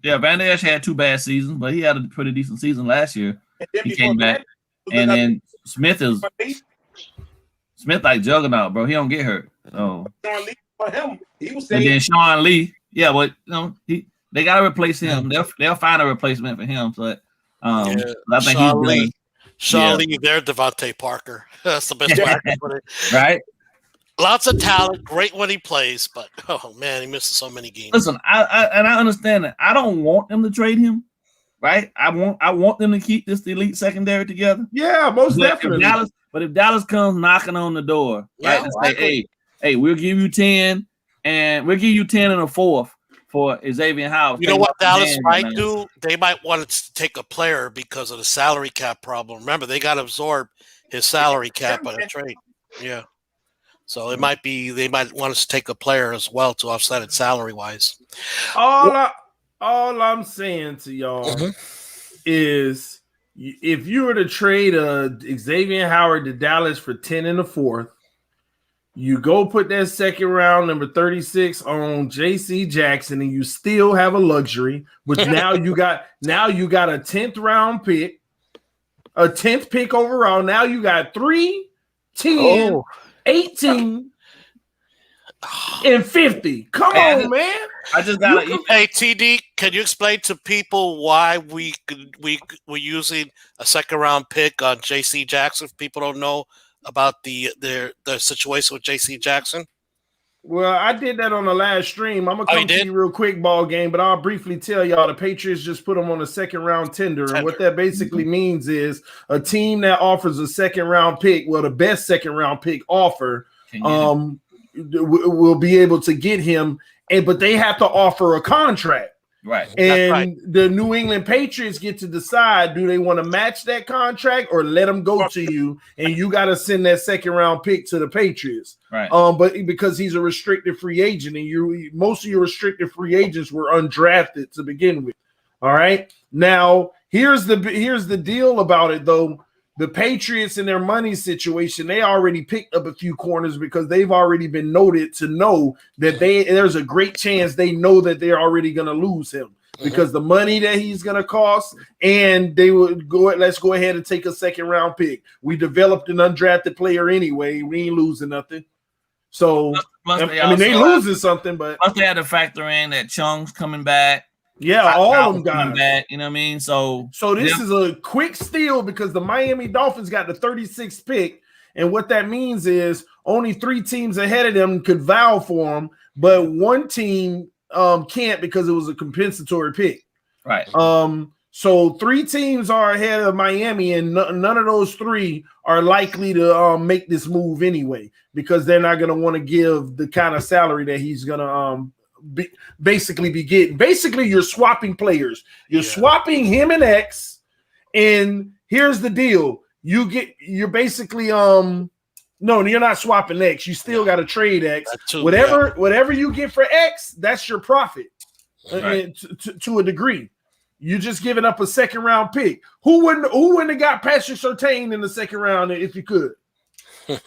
Yeah, Van Der Esch had 2 bad seasons, but he had a pretty decent season last year. He came back. And then Smith like juggernaut, bro. He don't get hurt. So Sean Lee for him, he was saying. And then Sean Lee, but they got to replace him. They'll find a replacement for him. So I think Sean Lee, they're Devontae Parker. That's the best way I can put it. Right. Lots of talent, great when he plays, but oh man, he misses so many games. Listen, I understand that. I don't want them to trade him. Right. I want them to keep this elite secondary together. Yeah, most definitely. But if Dallas comes knocking on the door, right, and say, hey, we'll give you 10, and we'll give you 10 and a fourth for Xavien Howard. You know what Dallas might do? They might want to take a player because of the salary cap problem. Remember, they got to absorb his salary cap on a trade. Yeah. So it might be they might want us to take a player as well to offset it salary-wise. All I'm saying to y'all is, if you were to trade Xavien Howard to Dallas for 10 and a fourth, you go put that second round number 36 on J.C. Jackson, and you still have a luxury, which now you got a 10th round pick, a 10th pick overall. Now you got 3, 10, 18, and 50. Come on, man. I just got to. Hey, TD, can you explain to people why we were using a second round pick on J.C. Jackson? If people don't know about their situation with J.C. Jackson? Well, I did that on the last stream. I'm gonna come to you real quick, ball game, but I'll briefly tell y'all the Patriots just put them on a second-round tender. And what that basically means is a team that offers a second-round pick, well, the best second-round pick offer, will be able to get him, but they have to offer a contract. Right. And the New England Patriots get to decide, do they want to match that contract or let them go to you, and you got to send that second round pick to the Patriots. Right. But because he's a restricted free agent, and most of your restricted free agents were undrafted to begin with. All right. Now, here's the deal about it, though. The Patriots in their money situation, they already picked up a few corners because they've already been noted to know that there's a great chance they know that they're already going to lose him because the money that he's going to cost, and they would let's go ahead and take a second round pick. We developed an undrafted player anyway. We ain't losing nothing. So, they losing something, but plus they had to factor in that Chung's coming back. Yeah, all of them got back. You know what I mean? So this is a quick steal because the Miami Dolphins got the 36th pick, and what that means is only 3 teams ahead of them could vow for them, but one team can't because it was a compensatory pick. Right. So 3 teams are ahead of Miami, and none of those 3 are likely to make this move anyway because they're not going to want to give the kind of salary that he's going to basically be getting. Basically, you're swapping players. You're swapping him and X, and here's the deal: you're basically no, you're not swapping X. You still got to trade X. Whatever you get for X, that's your profit to a degree. You're just giving up a second round pick. Who wouldn't have got Patrick Surtain in the second round if you could? You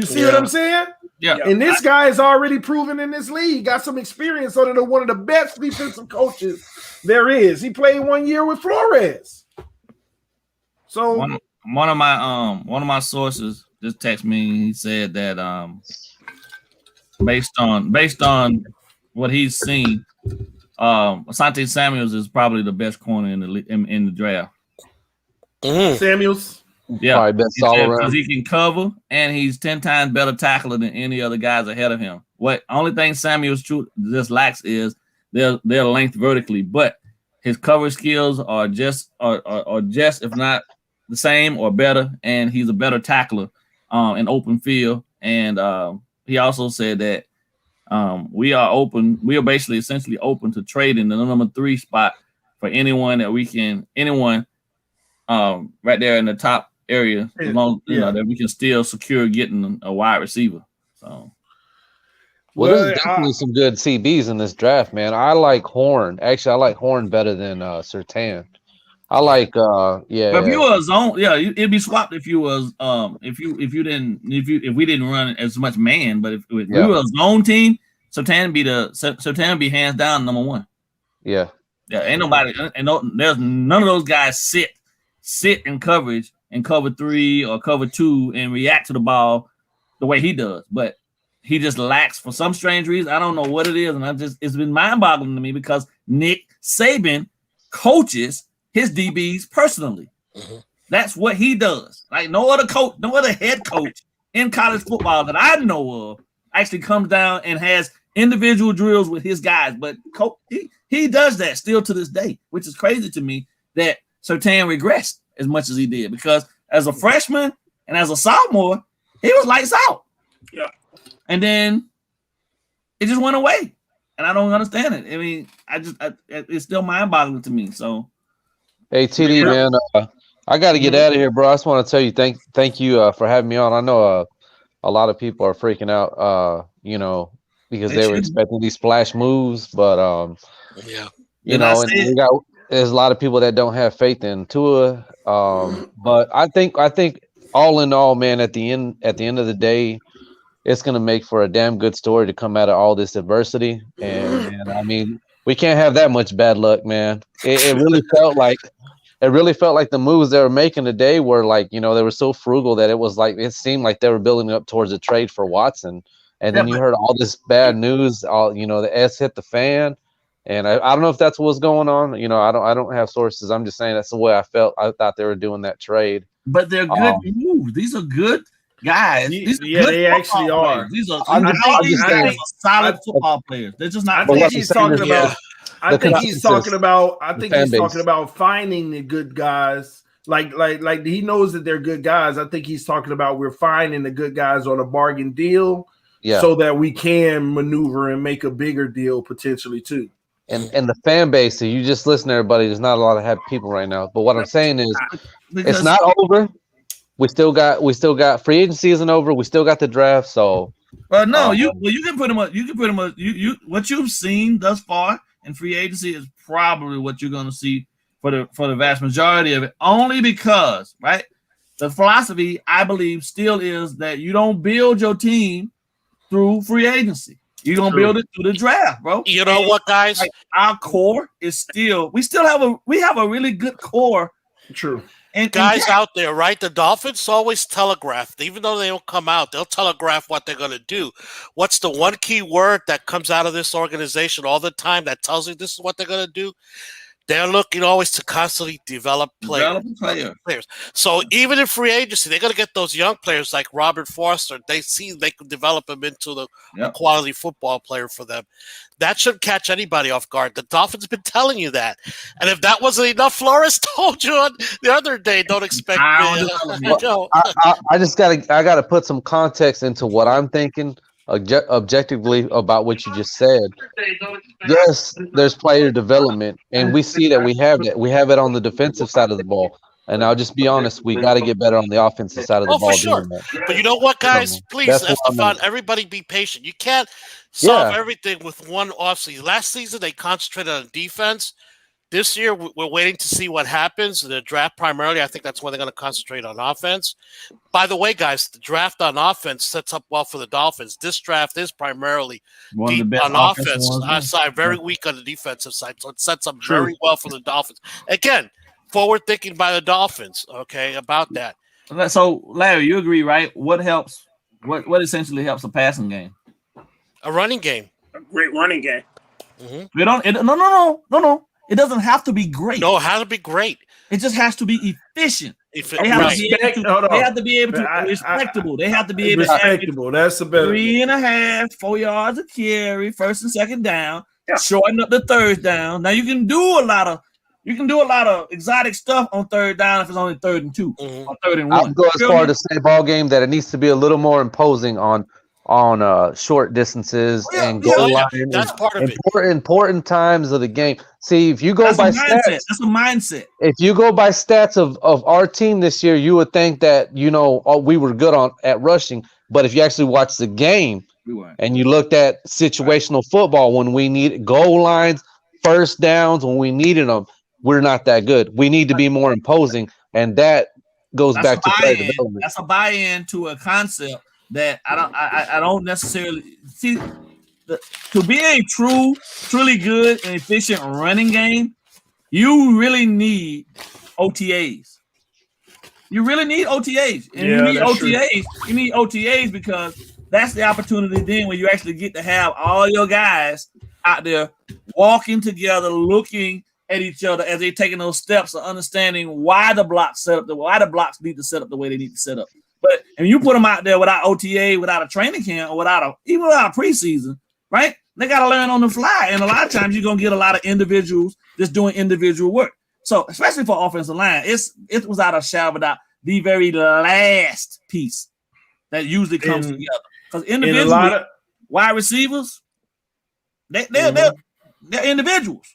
see what I'm saying? Yeah. And this guy is already proven in this league, got some experience under one of the best defensive coaches there is. He played 1 year with Flores. So one of my sources just texted me. He said that based on what he's seen, Asante Samuels is probably the best corner in the draft. Samuels. Yeah, because he can cover, and he's 10 times better tackler than any other guys ahead of him. What only thing Samuels just lacks is their length vertically, but his cover skills are just if not the same or better, and he's a better tackler in open field. And he also said that we are basically essentially open to trading the number 3 spot for anyone that we can right there in the top area, as long that we can still secure getting a wide receiver. So, there's definitely some good CBs in this draft, man. I like Horn. Actually, I like Horn better than Surtain. I like But if you were a zone, it'd be swapped if you was if we didn't run as much man. But if we were a zone team, Surtain be hands down number 1. Yeah. Ain't nobody, and there's none of those guys sit in coverage and cover 3 or cover 2 and react to the ball the way he does. But he just lacks for some strange reason. I don't know what it is. And it's been mind-boggling to me because Nick Saban coaches his DBs personally. That's what he does. Like no other head coach in college football that I know of actually comes down and has individual drills with his guys. But he does that still to this day, which is crazy to me that Surtain regressed as much as he did, because as a freshman and as a sophomore, he was lights out. Yeah. And then it just went away. And I don't understand it. I mean, it's still mind-boggling to me. So, hey, TD, man, I got to get out of here, bro. I just want to tell you thank you for having me on. I know a lot of people are freaking out, because they were expecting these splash moves, but there's a lot of people that don't have faith in Tua. But I think all in all, man, at the end of the day, it's gonna make for a damn good story to come out of all this adversity. And I mean, we can't have that much bad luck, man. It really felt like the moves they were making today were like, they were so frugal that it seemed like they were building up towards a trade for Watson. And then you heard all this bad news, the S hit the fan. And I don't know if that's what's going on. You know, I don't have sources. I'm just saying that's the way I felt. I thought they were doing that trade. But they're good moves. These are good guys. These are good they actually are. These are I'm just saying, solid football players. They're just not. I think he's talking about. I think he's talking about finding the good guys. Like he knows that they're good guys. I think he's talking about we're finding the good guys on a bargain deal, so that we can maneuver and make a bigger deal potentially too. And the fan base, so you just listen to everybody. There's not a lot of happy people right now. But what I'm saying is, it's not over. We still got free agency isn't over. We still got the draft. So, you can put him up. You can put him up. You what you've seen thus far in free agency is probably what you're going to see for the vast majority of it. Only because, right, the philosophy I believe still is that you don't build your team through free agency. You're gonna build it through the draft, bro. You know what, guys? Like, our core is we have a really good core. True. And guys out there, right? The Dolphins always telegraph, even though they don't come out, they'll telegraph what they're gonna do. What's the one key word that comes out of this organization all the time that tells you this is what they're gonna do? They're looking always to constantly develop players. So even in free agency, they're going to get those young players like Robert Foster. They see they can develop him into a quality football player for them. That shouldn't catch anybody off guard. The Dolphins have been telling you that. And if that wasn't enough, Flores told you on the other day, don't expect I gotta put some context into what I'm thinking. Objectively about what you just said. Yes, there's player development, and we see that we have that. We have it on the defensive side of the ball. And I'll just be honest, we got to get better on the offensive side of the ball. For sure. But you know what, guys? Please, Estefan, everybody be patient. You can't solve everything with one offseason. Last season, they concentrated on defense. This year, we're waiting to see what happens. The draft primarily, I think that's when they're going to concentrate on offense. By the way, guys, the draft on offense sets up well for the Dolphins. This draft is primarily deep on offense side, very weak on the defensive side. So it sets up very well for the Dolphins. Again, forward thinking by the Dolphins, okay, about that. So, Larry, you agree, right? What helps? What essentially helps a passing game? A running game. A great running game. Mm-hmm. No. It doesn't have to be great. No, it has to be great. It just has to be efficient. They have to be able to respectable. They have to be able to respectable. That's a better 3.5, 4 yards of carry, first and second down. Shorten up the third down. Now you can do a lot of exotic stuff on third down if it's only 3rd and 2 or 3rd and 1. I'll go as far to say ball game that it needs to be a little more imposing on short distances and goal line. That's part of important times of the game. See, if you go by stats, that's a mindset. If you go by stats of our team this year, you would think that we were good at rushing. But if you actually watch the game and you looked at situational football, when we need goal lines, first downs, when we needed them, we're not that good. We need to be more imposing, and that goes back to player development. That's a buy-in to a concept that I don't necessarily see. To be a truly good and efficient running game, you really need OTAs. You really need OTAs. And you need OTAs. You need OTAs because that's the opportunity then when you actually get to have all your guys out there walking together, looking at each other as they're taking those steps of understanding why the blocks need to set up the way they need to set up. But if you put them out there without OTA, without a training camp, or even without a preseason, right? They got to learn on the fly. And a lot of times you're going to get a lot of individuals just doing individual work. So especially for offensive line, it was out of shadow of a doubt the very last piece that usually comes together. Because individually, wide receivers, they're individuals.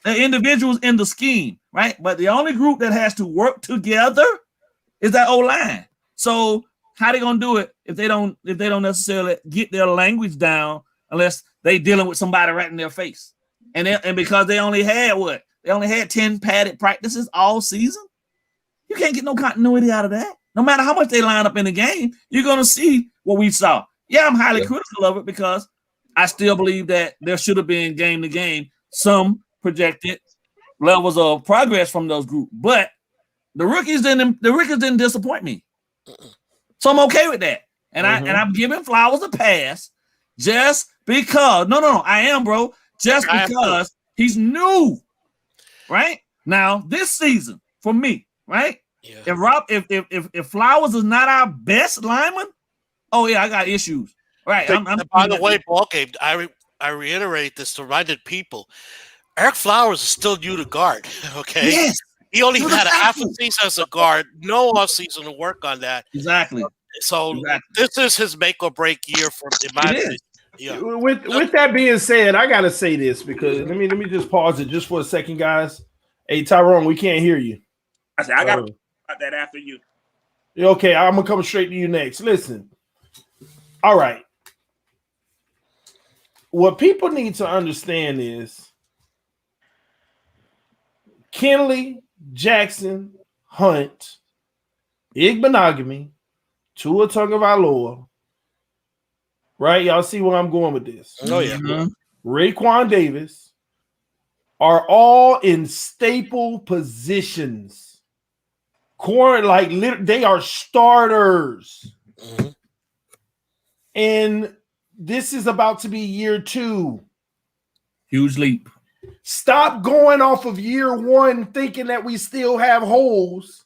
They're individuals in the scheme, right? But the only group that has to work together is that O-line. So how they gonna do it if they don't necessarily get their language down unless they dealing with somebody right in their face? And because they only had 10 padded practices all season, you can't get no continuity out of that. No matter how much they line up in the game, you're gonna see what we saw. Yeah, I'm highly critical of it because I still believe that there should have been game to game some projected levels of progress from those groups, but the rookies didn't disappoint me. So I'm okay with that. And I'm giving Flowers a pass just because. No, I am, bro. Just because He's new, right? Now, this season, for me, right? Yeah. If Flowers is not our best lineman, oh yeah, I got issues. Right. By the way, ballgame, I reiterate this to reminded people. Eric Flowers is still new to guard. Okay. Yes. He only had a half a season as a guard, no off season to work on that. Exactly. So this is his make or break year for in my opinion. Yeah. With that being said, I gotta say this because let me just pause it just for a second, guys. Hey Tyrone, we can't hear you. I said I got that after you. Okay, I'm gonna come straight to you next. Listen. All right. What people need to understand is Kenley, Jackson, Hunt, Igbenogany, Tua Tagovailoa. Right? Y'all see where I'm going with this. Oh, yeah. Mm-hmm. Raekwon Davis are all in staple positions. They are starters. Mm-hmm. And this is about to be year 2. Huge leap. Stop going off of year 1 thinking that we still have holes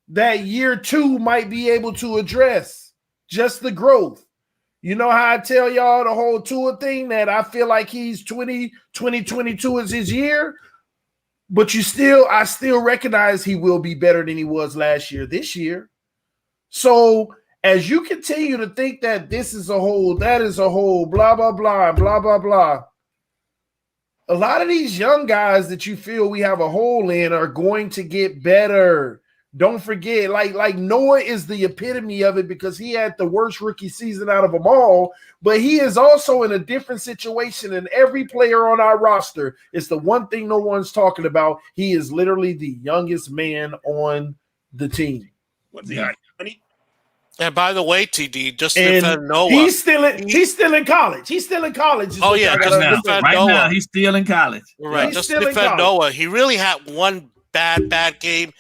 that year 2 might be able to address. Just the growth. You know how I tell y'all the whole Tua thing that I feel like he's 2022 is his year, but I still recognize he will be better than he was last year, this year. So as you continue to think that this is a hole, that is a hole, blah, blah, blah, blah, blah, blah. A lot of these young guys that you feel we have a hole in are going to get better. Don't forget, like Noah is the epitome of it because he had the worst rookie season out of them all, but he is also in a different situation than every player on our roster. It's the one thing no one's talking about. He is literally the youngest man on the team. What's he got? And by the way, TD, just to defend Noah. He's still in college. He's still in college. Oh, yeah. Now, he's still in college. Right. Just to defend Noah. He really had one bad game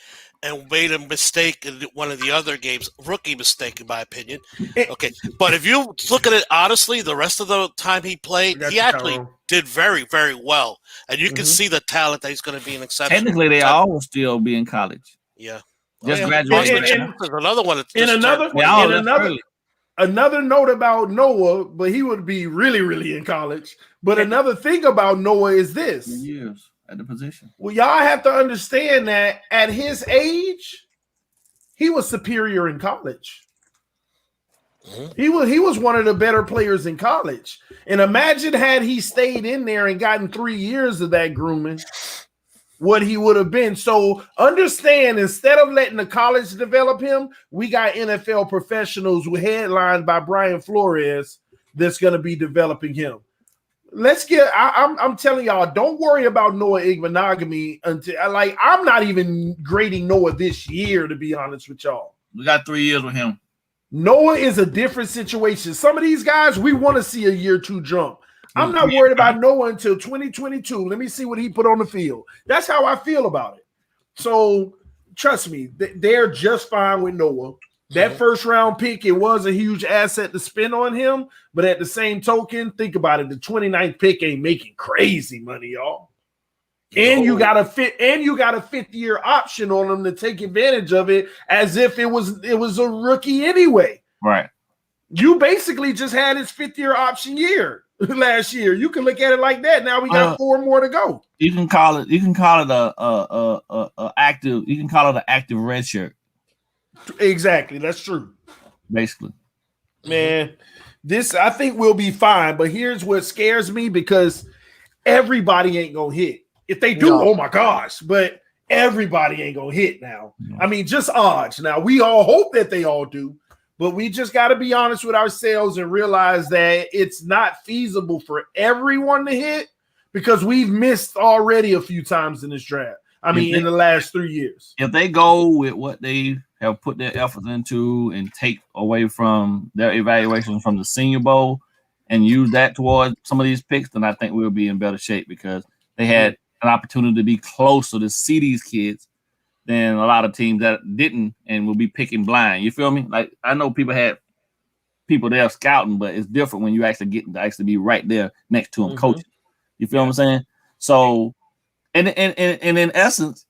and made a mistake in one of the other games. Rookie mistake, in my opinion. Okay. But if you look at it honestly, the rest of the time he played, he actually did very, very well. And you can see the talent that he's going to be an exception. Technically, they all will still be in college. Yeah. Just graduated. Another one. Another note about Noah, but he would be really, really in college. But another thing about Noah is this: years at the position. Well, y'all have to understand that at his age, he was superior in college. Mm-hmm. He was one of the better players in college. And imagine had he stayed in there and gotten 3 years of that grooming, what he would have been. So understand, instead of letting the college develop him, we got NFL professionals who headlined by Brian Flores that's going to be developing him. I'm telling y'all, don't worry about Noah Igbenogany until I'm not even grading Noah this year, to be honest with y'all. We got 3 years with him. Noah is a different situation. Some of these guys, we want to see a year 2 jump. I'm not worried about Noah until 2022. Let me see what he put on the field. That's how I feel about it. So trust me, they're just fine with Noah. That first round pick, it was a huge asset to spend on him. But at the same token, think about it. The 29th pick ain't making crazy money, y'all. And you got a 5th year option on him to take advantage of it as if it was a rookie anyway. Right. You basically just had his 5th year option year last year. You can look at it like that. Now we got 4 more to go. You can call it a active. You can call it an active red shirt. Exactly, that's true. Basically, man, this I think will be fine. But here's what scares me because everybody ain't gonna hit. If they do, oh my gosh! But everybody ain't gonna hit now. No. I mean, just odds. Now we all hope that they all do. But we just got to be honest with ourselves and realize that it's not feasible for everyone to hit because we've missed already a few times in this draft. In the last 3 years. If they go with what they have put their efforts into and take away from their evaluations from the Senior Bowl and use that towards some of these picks, then I think we'll be in better shape because they had an opportunity to be closer to see these kids than a lot of teams that didn't and will be picking blind. You feel me? Like, I know people had people there scouting, but it's different when you actually get to actually be right there next to them coaching. You feel what I'm saying? So, and in essence,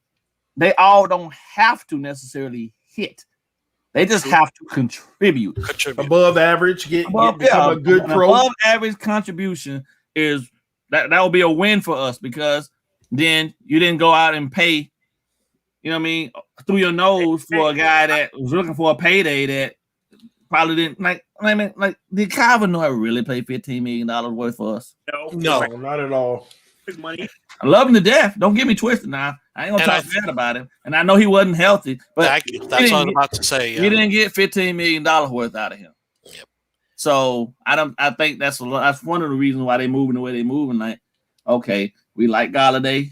they all don't have to necessarily hit. They just have to contribute. Above average, become a good pro. Above average contribution is that will be a win for us because then you didn't go out and pay, you know what I mean, through your nose for a guy that was looking for a payday that probably didn't like. I mean, like did Calvin Noy really pay $15 million worth for us? No, not at all. His money. I love him to death. Don't get me twisted now. I ain't gonna talk bad about him. And I know he wasn't healthy, but that's what I was about to say. Yeah. We didn't get $15 million worth out of him. Yep. So I think that's one of the reasons why they moving the way they moving. Like, okay, we like Galladay,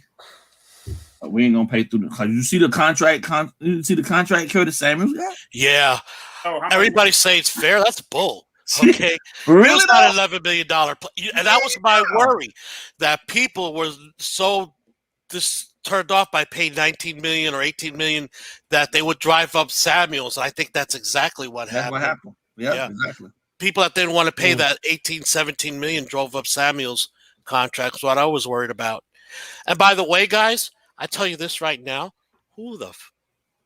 but we ain't gonna pay through the. You see the contract? You see the contract Curtis Samuels got? Yeah. Everybody say it's fair. That's bull. Okay, really? It's not $11 million, and that was my worry that people were so just turned off by paying $19 million or $18 million that they would drive up Samuels. I think that's exactly what happened. What happened? Yeah, exactly. People that didn't want to pay that 17 million drove up Samuels' contract. That's what I was worried about. And by the way, guys, I tell you this right now: who the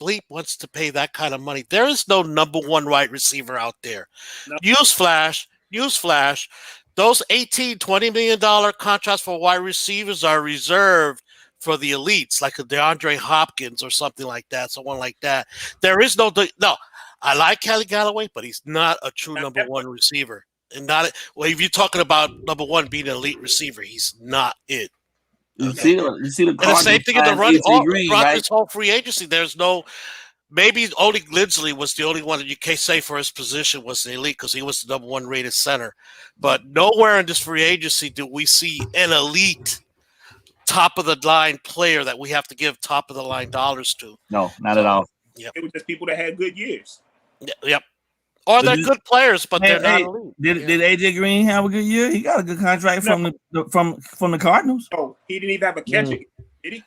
bleep wants to pay that kind of money? There is no number one wide receiver out there. No. Newsflash, those $18-20 million contracts for wide receivers are reserved for the elites, like a DeAndre Hopkins or something like that, someone like that. There is no. I like Kelly Galloway, but he's not a true number one receiver. And if you're talking about number one being an elite receiver, he's not it. You see the and the same thing in the run. This whole free agency, there's no. Maybe only Lindsley was the only one that you can say for his position was the elite because he was the number one rated center. But nowhere in this free agency do we see an elite, top of the line player that we have to give top of the line dollars to. No, not at all. Yep. It was just people that had good years. Yep. Or they're good players, but they're not elite. Did AJ Green have a good year? He got a good contract from the Cardinals. Oh, he didn't even have a catch. Did he?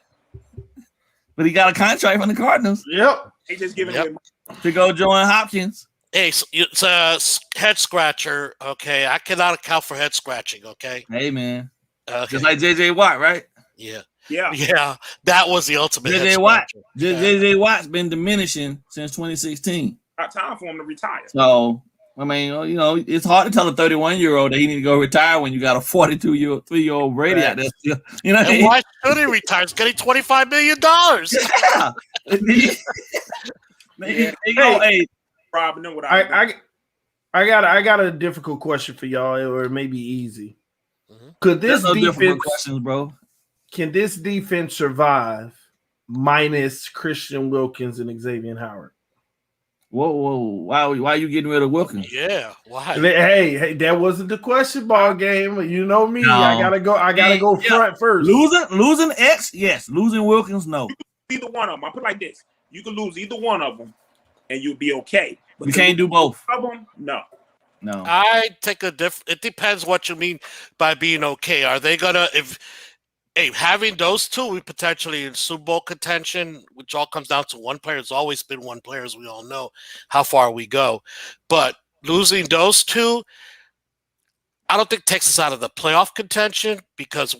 But he got a contract from the Cardinals. Yep. He just giving him to go join Hopkins. Hey, it's a head scratcher. Okay, I cannot account for head scratching. Okay. Hey man, just like JJ Watt, right? Yeah. That was the ultimate. JJ Watt's been diminishing since 2016. Time for him to retire. So I mean, you know, it's hard to tell a 31-year-old that he need to go retire when you got a 42-year-old Brady out there still. You know, and why should he retire? He's getting $25 million. Hey, Rob, know what I got a difficult question for y'all, or it may be easy. Could this defense, questions, bro? Can this defense survive minus Christian Wilkins and Xavien Howard? Whoa! Why are you getting rid of Wilkins? Yeah, why? Hey, that wasn't the question ball game. You know me. No. I gotta go front first. Losing X, yes. Losing Wilkins, no. Either one of them. I put it like this: you can lose either one of them, and you'll be okay. But you can't do both of them. No. I take a different. It depends what you mean by being okay. Are they gonna having those two, we potentially in Super Bowl contention, which all comes down to one player. It's always been one player, as we all know how far we go. But losing those two, I don't think takes us out of the playoff contention because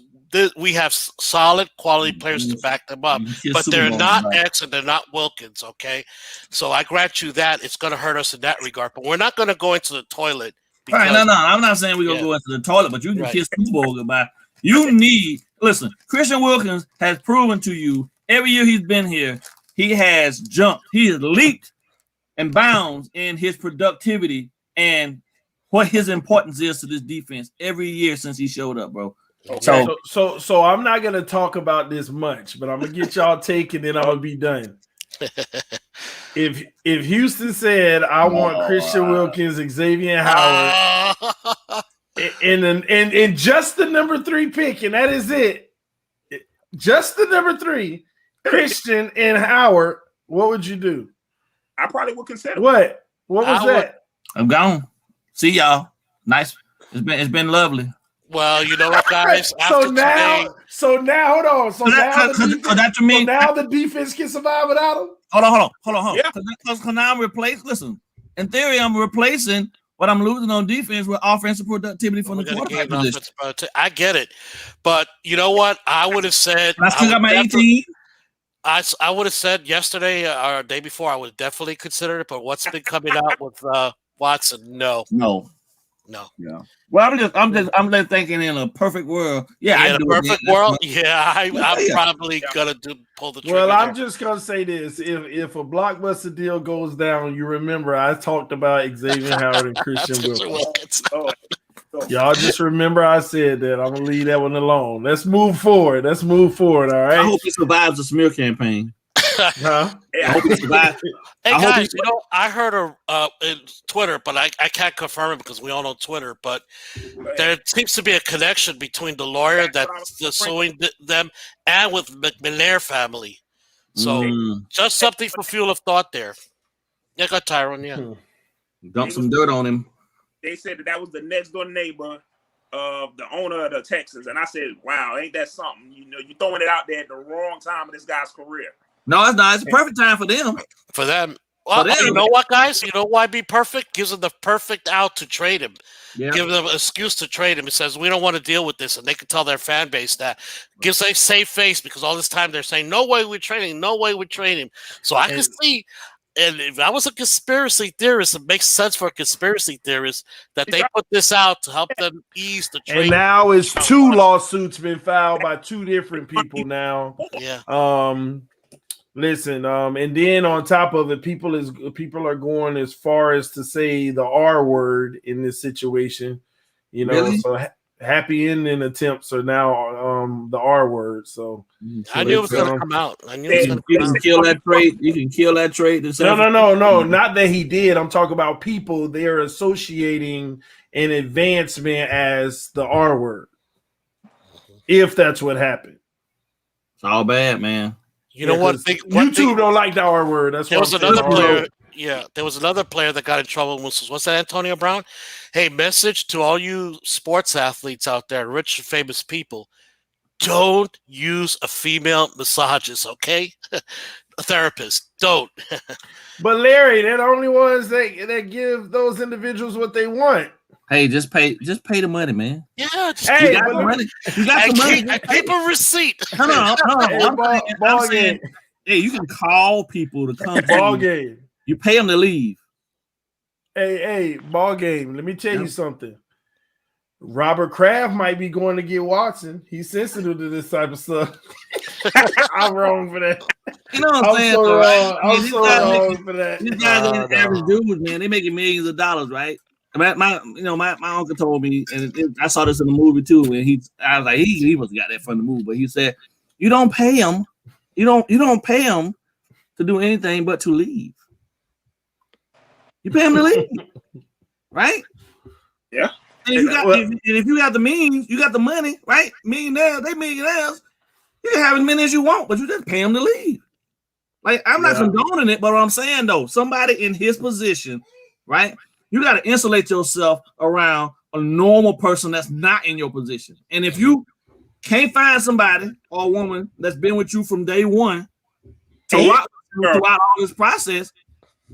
we have solid quality players to back them up. But they're not X and they're not Wilkins, okay? So I grant you that it's going to hurt us in that regard. But we're not going to go into the toilet. All right, no. I'm not saying we're going to go into the toilet, but you can kiss Super Bowl goodbye. You need – listen, Christian Wilkins has proven to you every year he's been here, he has jumped. He has leaped and bounds in his productivity and what his importance is to this defense every year since he showed up, bro. Okay. So I'm not going to talk about this much, but I'm going to get y'all take and then I'm going to be done. If Houston said, I want Christian Wilkins, Xavien Howard – and just the number 3 pick, and that is it. Just the number 3, Christian and Howard. What would you do? I probably would consider. What was that? I'm gone. See y'all. Nice. It's been lovely. Well, you know what, guys. So now, hold on. So now the defense can survive without him. Hold on. Yeah. Because now I'm replacing. Listen, in theory, I'm replacing but I'm losing on defense with offensive productivity from the quarterback position. I get it, but you know what? I would have said I still got my 18. I would have said yesterday or day before I would definitely consider it, but what's been coming out with Watson? No. Yeah. Well, I'm just thinking in a perfect world. Yeah, in a perfect world. Yeah, I'm probably gonna pull the trigger. Well, I'm just gonna say this: if a Blockbuster deal goes down, you remember I talked about Xavien Howard and Christian Wilkins. Y'all just remember I said that. I'm gonna leave that one alone. Let's move forward. All right. I hope he survives the smear campaign. Huh? I hope he survives. Hey guys, I heard in Twitter, but I can't confirm it because we all know Twitter. But there seems to be a connection between the lawyer that's suing them and with McNair family. So just something for fuel of thought there. Yeah, got Tyrone. Yeah, dump some dirt on him. They said that was the next door neighbor of the owner of the Texans, and I said, "Wow, ain't that something? You know, you throwing it out there at the wrong time of this guy's career." No, it's not. It's a perfect time for them. For them. Well, you know what, guys? You know why be perfect? Gives them the perfect out to trade him. Yep. Give them an excuse to trade him. It says, we don't want to deal with this. And they can tell their fan base that. Gives a safe face because all this time they're saying, no way we're trading. No way we're trading. So I can see, and if I was a conspiracy theorist, it makes sense for a conspiracy theorist that they put this out to help them ease the trade. And now it's 2 lawsuits been filed by 2 different people now. Yeah. Listen, and then on top of it, people are going as far as to say the R word in this situation. You know, really? So happy ending attempts are now the R word. So I knew it was going to come out. I knew it was going to come out. You can kill that trade. You can kill that trade. No. Not that he did. I'm talking about people. They're associating an advancement as the R word. If that's what happened, it's all bad, man. You know what? YouTube don't like the R word. That's there was another player. Yeah, there was another player that got in trouble. What's that, Antonio Brown? Hey, message to all you sports athletes out there, rich and famous people: don't use a female massagist, okay? A therapist, don't. But Larry, they're the only ones that give those individuals what they want. Hey, just pay the money, man. Yeah, you got the money. You got the money. Keep a receipt. Come on. I'm saying, hey, you can call people to come. Ball game. You pay them to leave. Hey, ball game. Let me tell you something. Robert Kraft might be going to get Watson. He's sensitive to this type of stuff. I'm wrong for that. You know what I'm saying? So wrong. I'm so wrong for that. These guys are average dudes, man. They making millions of dollars, right? My uncle told me, and I saw this in the movie too. And I was like, he must have got that from the movie. But he said, you don't pay him, you don't pay him to do anything but to leave. You pay him to leave, right? Yeah. And if you got the means, you got the money, right? Millionaires. You can have as many as you want, but you just pay them to leave. Like, I'm not condoning it, but what I'm saying though, somebody in his position, right? You got to insulate yourself around a normal person that's not in your position. And if you can't find somebody or a woman that's been with you from day one throughout all this process,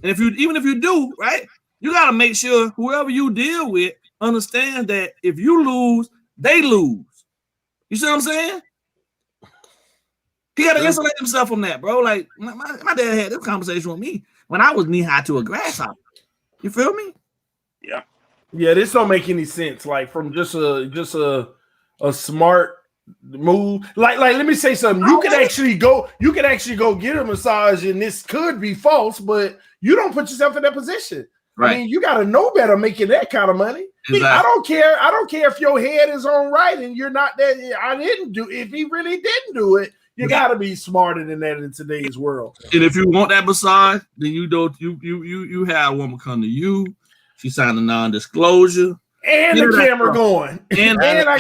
and even if you do, right, you got to make sure whoever you deal with understand that if you lose, they lose. You see what I'm saying? He got to insulate himself from that, bro. Like my dad had this conversation with me when I was knee high to a grasshopper. You feel me? Yeah, this don't make any sense. Like from just a smart move. Like let me say something. You could actually go get a massage, and this could be false, but you don't put yourself in that position. Right. I mean, you got to know better making that kind of money. Exactly. I don't care if your head is on right and you're not that. If he really didn't do it, you got to be smarter than that in today's world. And if you want that massage, then you have a woman come to you. She signed a non-disclosure. And the camera going. And I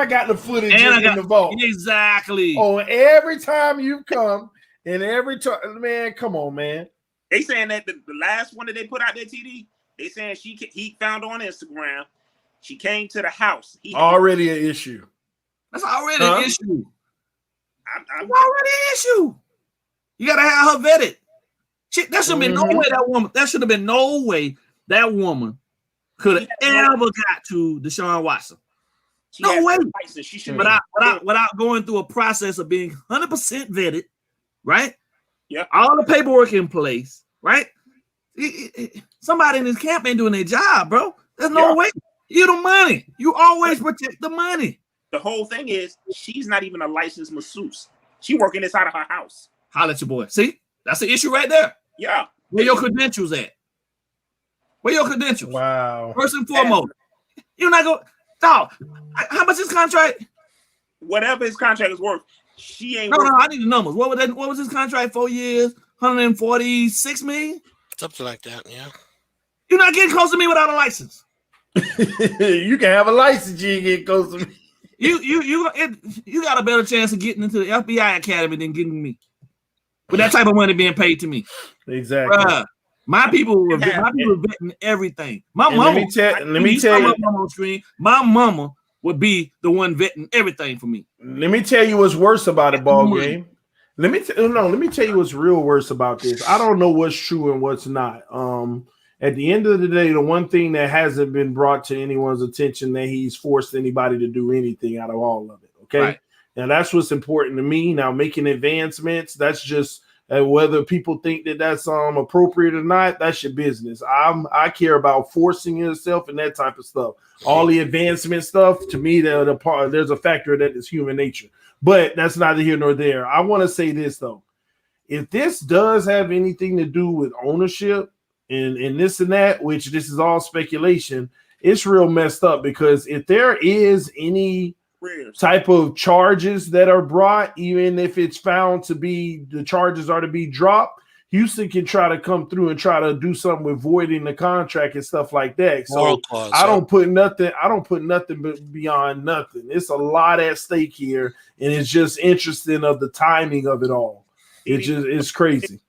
got the footage in the vault. Exactly. Oh, every time you come, and every time, man, come on, man. They saying that the last one that they put out there, TD, they saying he found on Instagram. She came to the house. Already an issue. That's already an issue. It's already an issue. You gotta have her vetted. That should have been no way that woman. That should have been no way that woman could have ever got to Deshaun Watson. No way. She should without going through a process of being 100% vetted, right? Yeah. All the paperwork in place, right? Somebody in this camp ain't doing their job, bro. There's no way. You the money. You always protect the money. The whole thing is she's not even a licensed masseuse. She working inside of her house. Holla at your boy. See, that's the issue right there. Yeah. Where your credentials at? Where your credentials? Wow. First and foremost, you're not going. Dog, how much is contract? Whatever his contract is worth, she ain't. No, I need the numbers. What was his contract? 4 years, 146 million, something like that. Yeah. You're not getting close to me without a license. You can have a license, you get close to me. You got a better chance of getting into the FBI Academy than getting me with that type of money being paid to me. Exactly. Bruh, my people were betting everything. My mama. Let me tell you. On screen, my mama would be the one vetting everything for me. Let me tell you what's worse about a ball game. Let me tell you what's real worse about this. I don't know what's true and what's not. At the end of the day, the one thing that hasn't been brought to anyone's attention that he's forced anybody to do anything out of all of it. Okay. Right. Now that's what's important to me. Now making advancements, that's just whether people think that that's appropriate or not, that's your business. I care about forcing yourself and that type of stuff. All the advancement stuff, to me, there's a factor that is human nature. But that's neither here nor there. I want to say this though. If this does have anything to do with ownership, and this and that, which this is all speculation, it's real messed up because if there is any type of charges that are brought, even if it's found to be the charges are to be dropped, Houston can try to come through and try to do something with voiding the contract and stuff like that. So I don't put nothing beyond nothing. It's a lot at stake here, and it's just interesting of the timing of it all. It's crazy.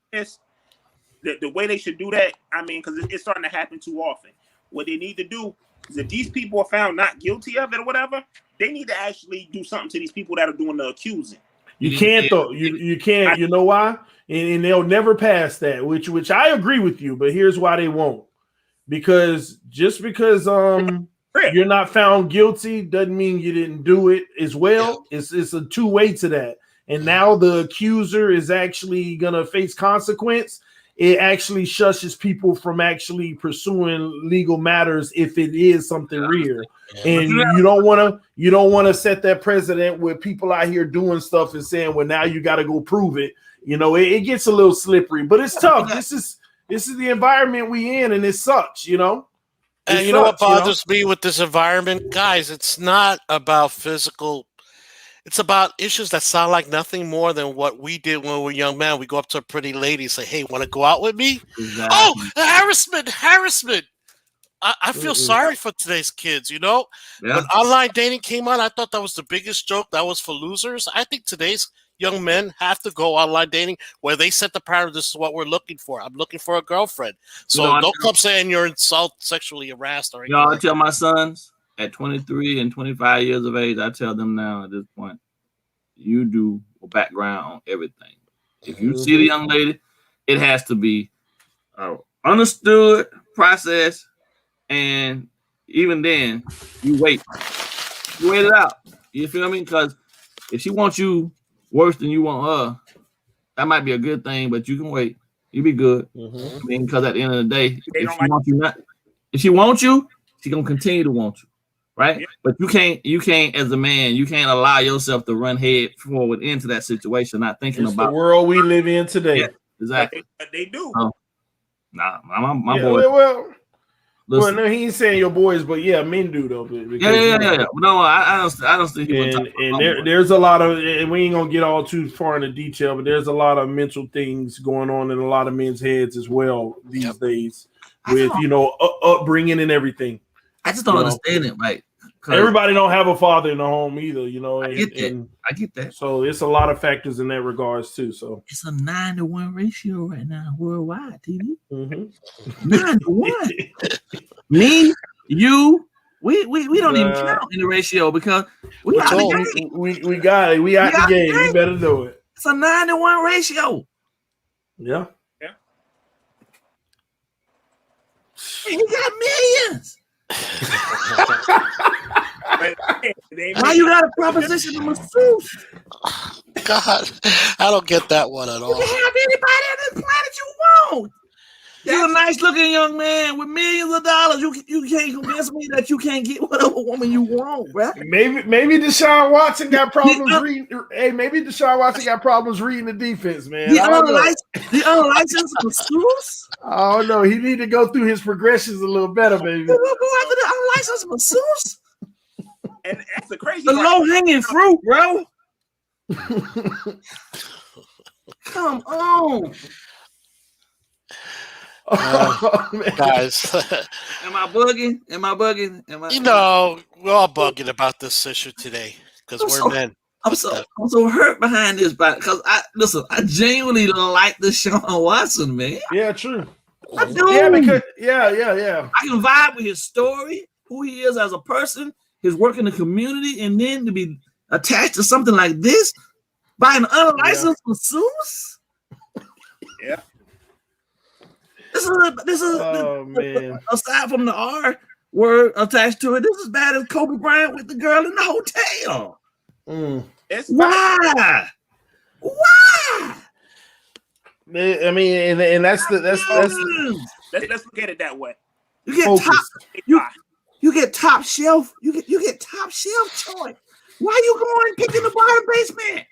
The way they should do that, I mean, because it's starting to happen too often. What they need to do is if these people are found not guilty of it or whatever, they need to actually do something to these people that are doing the accusing. You can't though. You can't. You know why? And they'll never pass that. Which I agree with you. But here's why they won't. Because just because you're not found guilty doesn't mean you didn't do it as well. Yeah. It's a two-way to that. And now the accuser is actually gonna face consequence. It actually shushes people from actually pursuing legal matters if it is something real. And you don't want to set that precedent with people out here doing stuff and saying, well, now you got to go prove it. You know, it gets a little slippery, but it's tough. This is the environment we in, and it sucks, you know. And you know what bothers me with this environment, guys? It's not about physical. It's about issues that sound like nothing more than what we did when we were young men. We go up to a pretty lady and say, hey, want to go out with me? Exactly. Oh, harassment. I feel sorry for today's kids, you know? Yeah. When online dating came out, I thought that was the biggest joke. That was for losers. I think today's young men have to go online dating where they set the parameter. This is what we're looking for. I'm looking for a girlfriend. So don't come saying you're sexually harassed or anything. I tell my sons, at 23 and 25 years of age, I tell them now at this point, you do a background on everything. If you see the young lady, it has to be understood process, and even then, you wait it out. You feel me? Because if she wants you worse than you want her, that might be a good thing, but you can wait. You be good. I mean, because at the end of the day, if she wants you, she's gonna continue to want you. Right, yeah. But you can't as a man, you can't allow yourself to run head forward into that situation, not thinking about the world we live in today. Yeah, exactly. But they do. Nah, my boy. Well, no, he ain't saying your boys, but yeah, men do though. Yeah. No, I don't think he would. And there's a lot of, and we ain't gonna get all too far into detail, but there's a lot of mental things going on in a lot of men's heads as well these days, with upbringing and everything. I just don't understand it, right? Everybody don't have a father in the home either, you know. I get that. So it's a lot of factors in that regards too. So it's a 9-to-1 ratio right now worldwide, TV. 9-to-1. Me, you, we don't even count in the ratio because we got the game. We got it. We out the game. We better do it. It's a 9-to-1 ratio. Yeah. And you got millions. Why you got a proposition to masseuse? God, I don't get that one at You all. can have anybody on this planet you want. You're a nice looking young man with millions of dollars. You can't convince me that you can't get whatever woman you want, bro. Maybe Deshaun Watson got problems reading. Hey, maybe Deshaun Watson got problems reading the defense, man. The unlicensed masseuse? Oh no, he need to go through his progressions a little better, baby. You go after the unlicensed masseuse? And that's the crazy The part. low hanging fruit, bro. Come on. Guys, Am I bugging? you know, we're all bugging about this issue today because we're men. I'm so hurt behind this, because I genuinely like Deshaun Watson, man. Yeah, true. I do. Yeah, because yeah. I can vibe with his story, who he is as a person, his work in the community, and then to be attached to something like this by an unlicensed masseuse. Yeah. This is man. Aside from the R word attached to it, this is bad as Kobe Bryant with the girl in the hotel. It's Why? I mean, and that's let's look at it that way. You get you get top shelf. You get top shelf choice. Why are you going and picking the bottom basement?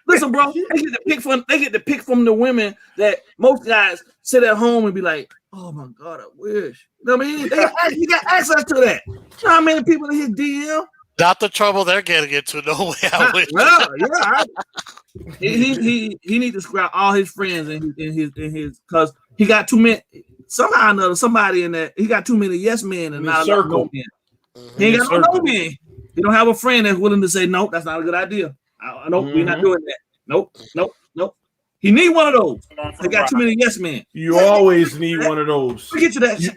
Listen, bro, they get to pick from the women that most guys sit at home and be like, oh my God, I wish. You know what I mean? You got access to that. You know how many people in his DM? Not the trouble they're getting into. No way. I wish. He need to scrap all his friends in his because he got too many. Somehow or another, somebody in that he got too many yes men and not enough no men. He ain't got no men. He don't have a friend that's willing to say no. That's not a good idea. Nope, we're not doing that. Nope. He need one of those. They got too many yes men. You always need one of those. We get to that. Yeah.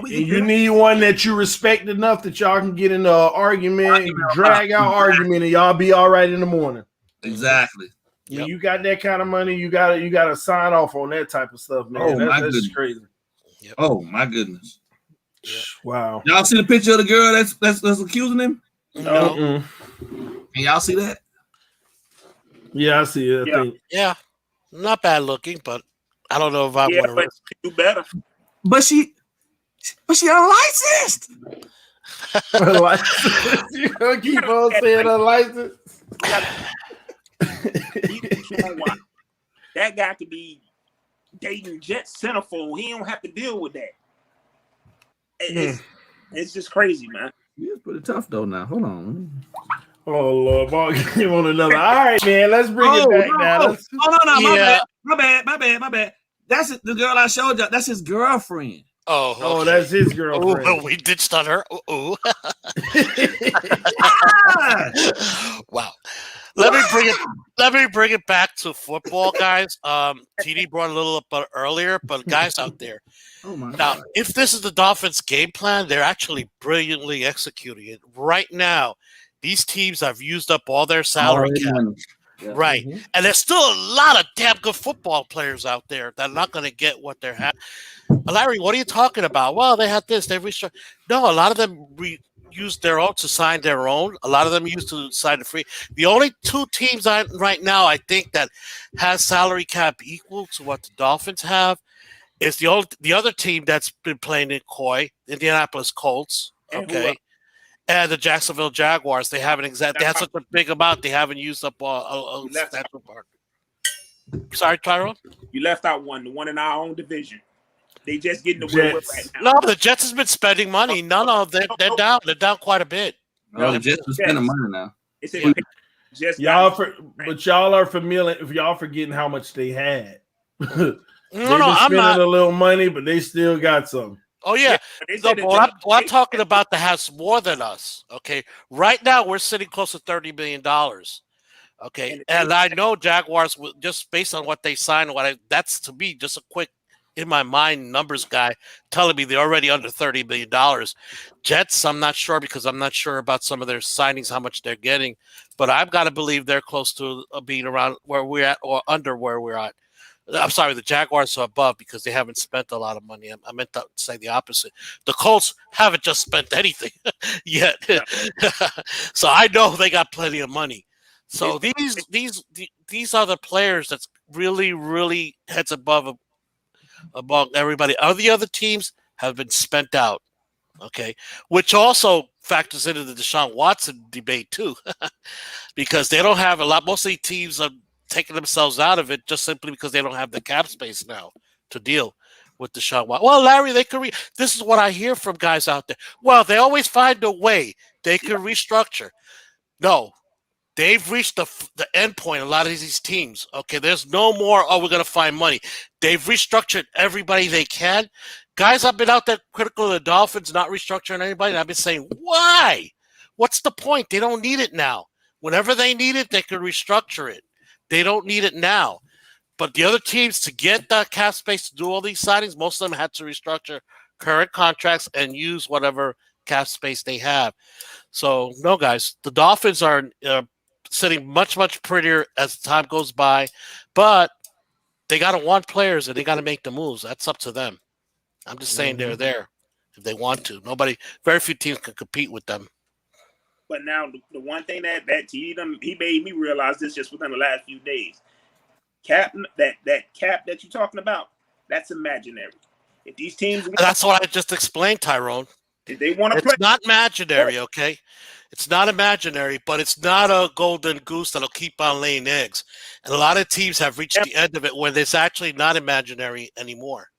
You need one that you respect enough that y'all can get in an argument, drag out argument, and y'all be all right in the morning. Exactly. When you got that kind of money, you gotta sign off on that type of stuff, man. That's crazy. Yep. Oh my goodness. Yep. Wow. Y'all see the picture of the girl that's accusing him? No. Can y'all see that? Yeah, I see it. I think. Yeah. Not bad looking, but I don't know if I want to do better. But she unlicensed. You gonna keep on saying unlicensed? That guy could be dating Jet centerfold. He don't have to deal with that. It's just crazy, man. It's pretty tough though. Now, hold on. Oh Lord, ball game on another. All right, man. Let's bring it back now. My bad. That's the girl I showed you. That's his girlfriend. Oh, okay. Oh, that's his girlfriend. Oh, we ditched on her. Wow. Let me bring it back to football, guys. TD brought a little up earlier, but guys out there. Oh my now, God. if this is the Dolphins' game plan, they're actually brilliantly executing it. Right now, these teams have used up all their salary cap. Yeah. Right. Mm-hmm. And there's still a lot of damn good football players out there that are not going to get what they're having. Larry, what are you talking about? Well, they had this. They restructured. No, a lot of them used their own to sign their own. A lot of them used to sign the free. The only two teams right now I think that has salary cap equal to what the Dolphins have is the other team that's been playing in Coy, Indianapolis Colts. Okay. And the Jacksonville Jaguars, they haven't they had such a big amount, they haven't used up a central part. Sorry, Tyrone? You left out one, the one in our own division. They just getting the win right now. No, the Jets has been spending money. No, they're down. They're down quite a bit. No, the Jets are spending money now. But y'all are familiar. If y'all forgetting how much they had, I'm not a little money, but they still got some. Oh yeah, I'm talking about that has more than us. Okay, right now we're sitting close to $30 million. Okay, and I know Jaguars, just based on what they signed, that's to me just a quick in my mind numbers guy telling me they're already under $30 million. Jets, I'm not sure because I'm not sure about some of their signings, how much they're getting, but I've got to believe they're close to being around where we're at or under where we're at. I'm sorry, the Jaguars are above because they haven't spent a lot of money. I meant to say the opposite. The Colts haven't just spent anything yet. So I know they got plenty of money. So these are the players that's really, really heads above everybody. All the other teams have been spent out. Okay, which also factors into the Deshaun Watson debate too, because they don't have a lot. Most of the teams are taking themselves out of it just simply because they don't have the cap space now to deal with Deshaun Watson. Well, Larry, they could. This is what I hear from guys out there. Well, they always find a way. They can restructure. No, they've reached the end point. A lot of these teams. Okay, there's no more. Oh, we're gonna find money. They've restructured everybody they can. Guys, I've been out there critical of the Dolphins not restructuring anybody, and I've been saying, why? What's the point? They don't need it now. Whenever they need it, they can restructure it. They don't need it now. But the other teams, to get the cap space to do all these signings, most of them had to restructure current contracts and use whatever cap space they have. So, no, guys, the Dolphins are sitting much, much prettier as time goes by. But they got to want players, and they got to make the moves. That's up to them. I'm just saying they're there if they want to. Very few teams can compete with them. But now the one thing that he made me realize this just within the last few days. Cap that you're talking about, that's imaginary. If these teams, that's what I just explained, Tyrone. If they want to play, it's not imaginary, okay? It's not imaginary, but it's not a golden goose that'll keep on laying eggs. And a lot of teams have reached the end of it where it's actually not imaginary anymore.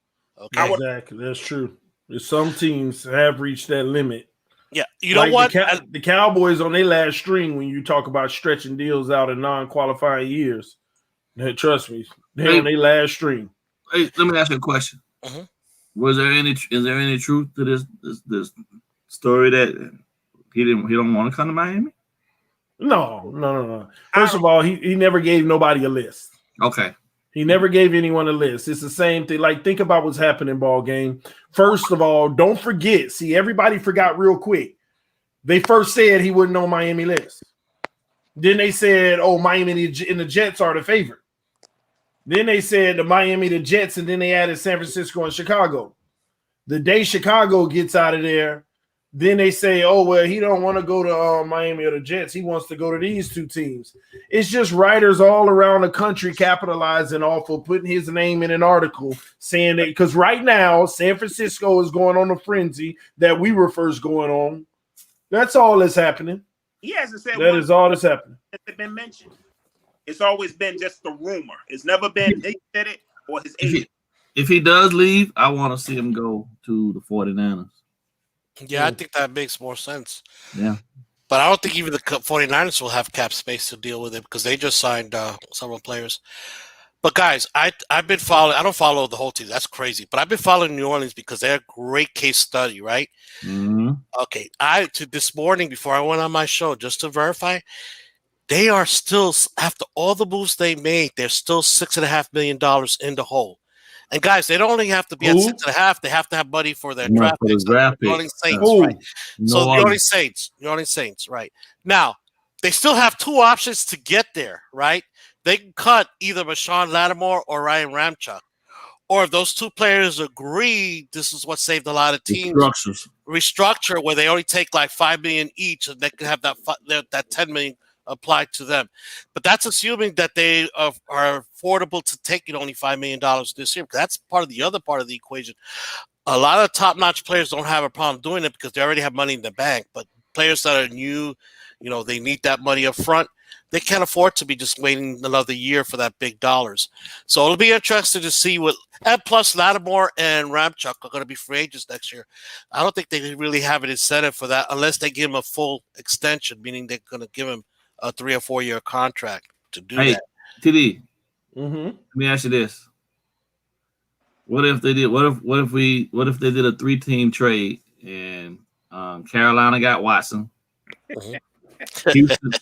Okay, exactly. That's true. Some teams have reached that limit. Yeah, you know what? The Cowboys on their last string when you talk about stretching deals out in non-qualifying years. Trust me, they're on their last string. Hey, let me ask you a question. Is there any truth to this story that he don't want to come to Miami? No. First of all, he never gave nobody a list. Okay. He never gave anyone a list. It's the same thing. Like, think about what's happening, ball game. First of all, don't forget. See, everybody forgot real quick. They first said he wouldn't on Miami list. Then they said, oh, Miami and the Jets are the favorite. Then they said the Miami, the Jets, and then they added San Francisco and Chicago. The day Chicago gets out of there, then they say, oh, well, he don't want to go to Miami or the Jets. He wants to go to these two teams. It's just writers all around the country capitalizing off of putting his name in an article saying that, because right now San Francisco is going on a frenzy that we were first going on. That's all that's happening. He hasn't said that is all that's happening. It's been mentioned. It's always been just a rumor. It's never been he said it or his agent. If he does leave, I want to see him go to the 49ers. Yeah, I think that makes more sense. Yeah. But I don't think even the 49ers will have cap space to deal with it because they just signed several players. But, guys, I've been following – I don't follow the whole team. That's crazy. But I've been following New Orleans because they're a great case study, right? Mm-hmm. Okay. This morning before I went on my show, just to verify, they are still – after all the moves they made, they're still $6.5 million in the hole. And guys, they don't only have to be at 6.5; they have to have money for their draft picks. New Orleans Saints, right? So New Orleans Saints, right? Now they still have two options to get there, right? They can cut either Rashawn Lattimore or Ryan Ramczyk, or if those two players agree, this is what saved a lot of teams. Restructure where they only take like $5 million each, and they can have that $10 million applied to them. But that's assuming that they are affordable to take only $5 million this year. That's the other part of the equation. A lot of top-notch players don't have a problem doing it because they already have money in the bank. But players that are new, they need that money up front. They can't afford to be just waiting another year for that big dollars. So it'll be interesting to see and plus Lattimore and Ramczyk are going to be free agents next year. I don't think they really have an incentive for that unless they give him a full extension, meaning they're going to give him a 3 or 4 year contract to do that. TD, let me ask you this: What if they did? What if they did a 3-team trade and Carolina got Watson, Houston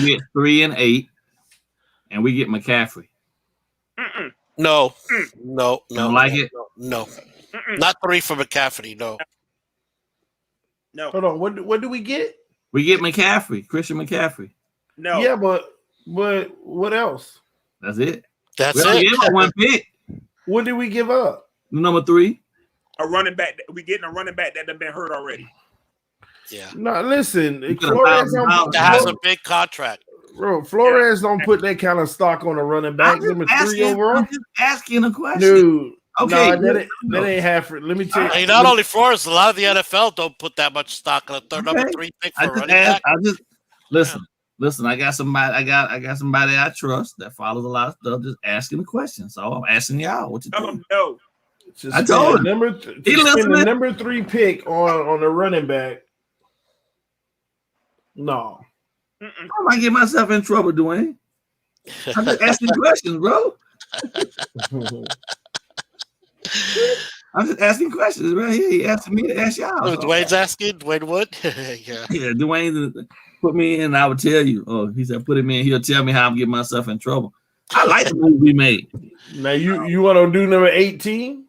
gets 3 and 8, and we get McCaffrey? No. Don't like it? No. Not 3 for McCaffrey. No. Hold on. What do we get? We get McCaffrey, Christian McCaffrey. No. Yeah, but what else? That's it. That's We only it. gave up one pick. What did we give up? Number 3. A running back. We getting a running back that done been hurt already. Yeah. No, listen. got Flores $1,000. That has a big contract. Bro, Flores don't put that kind of stock on a running back. Number 3 overall. I'm just asking a question. Dude. Okay, No, that ain't half. Let me tell you. Hey, not only Flores, a lot of the NFL don't put that much stock on a number 3 pick for a running back. Listen. I got somebody. I got somebody I trust that follows a lot of stuff. Just asking a question. So I'm asking y'all what you think. No. I told him. The number 3 pick on the running back. No. I might get myself in trouble, Dwayne. I'm just asking questions, bro. I'm just asking questions right here. He asking me to ask y'all. Dwayne's asking. Dwayne Wood. Yeah. Yeah, Dwayne put me in and I would tell you. Oh, he said put him in. He'll tell me how I'm getting myself in trouble. I like the move we made. Now you want to do number 18?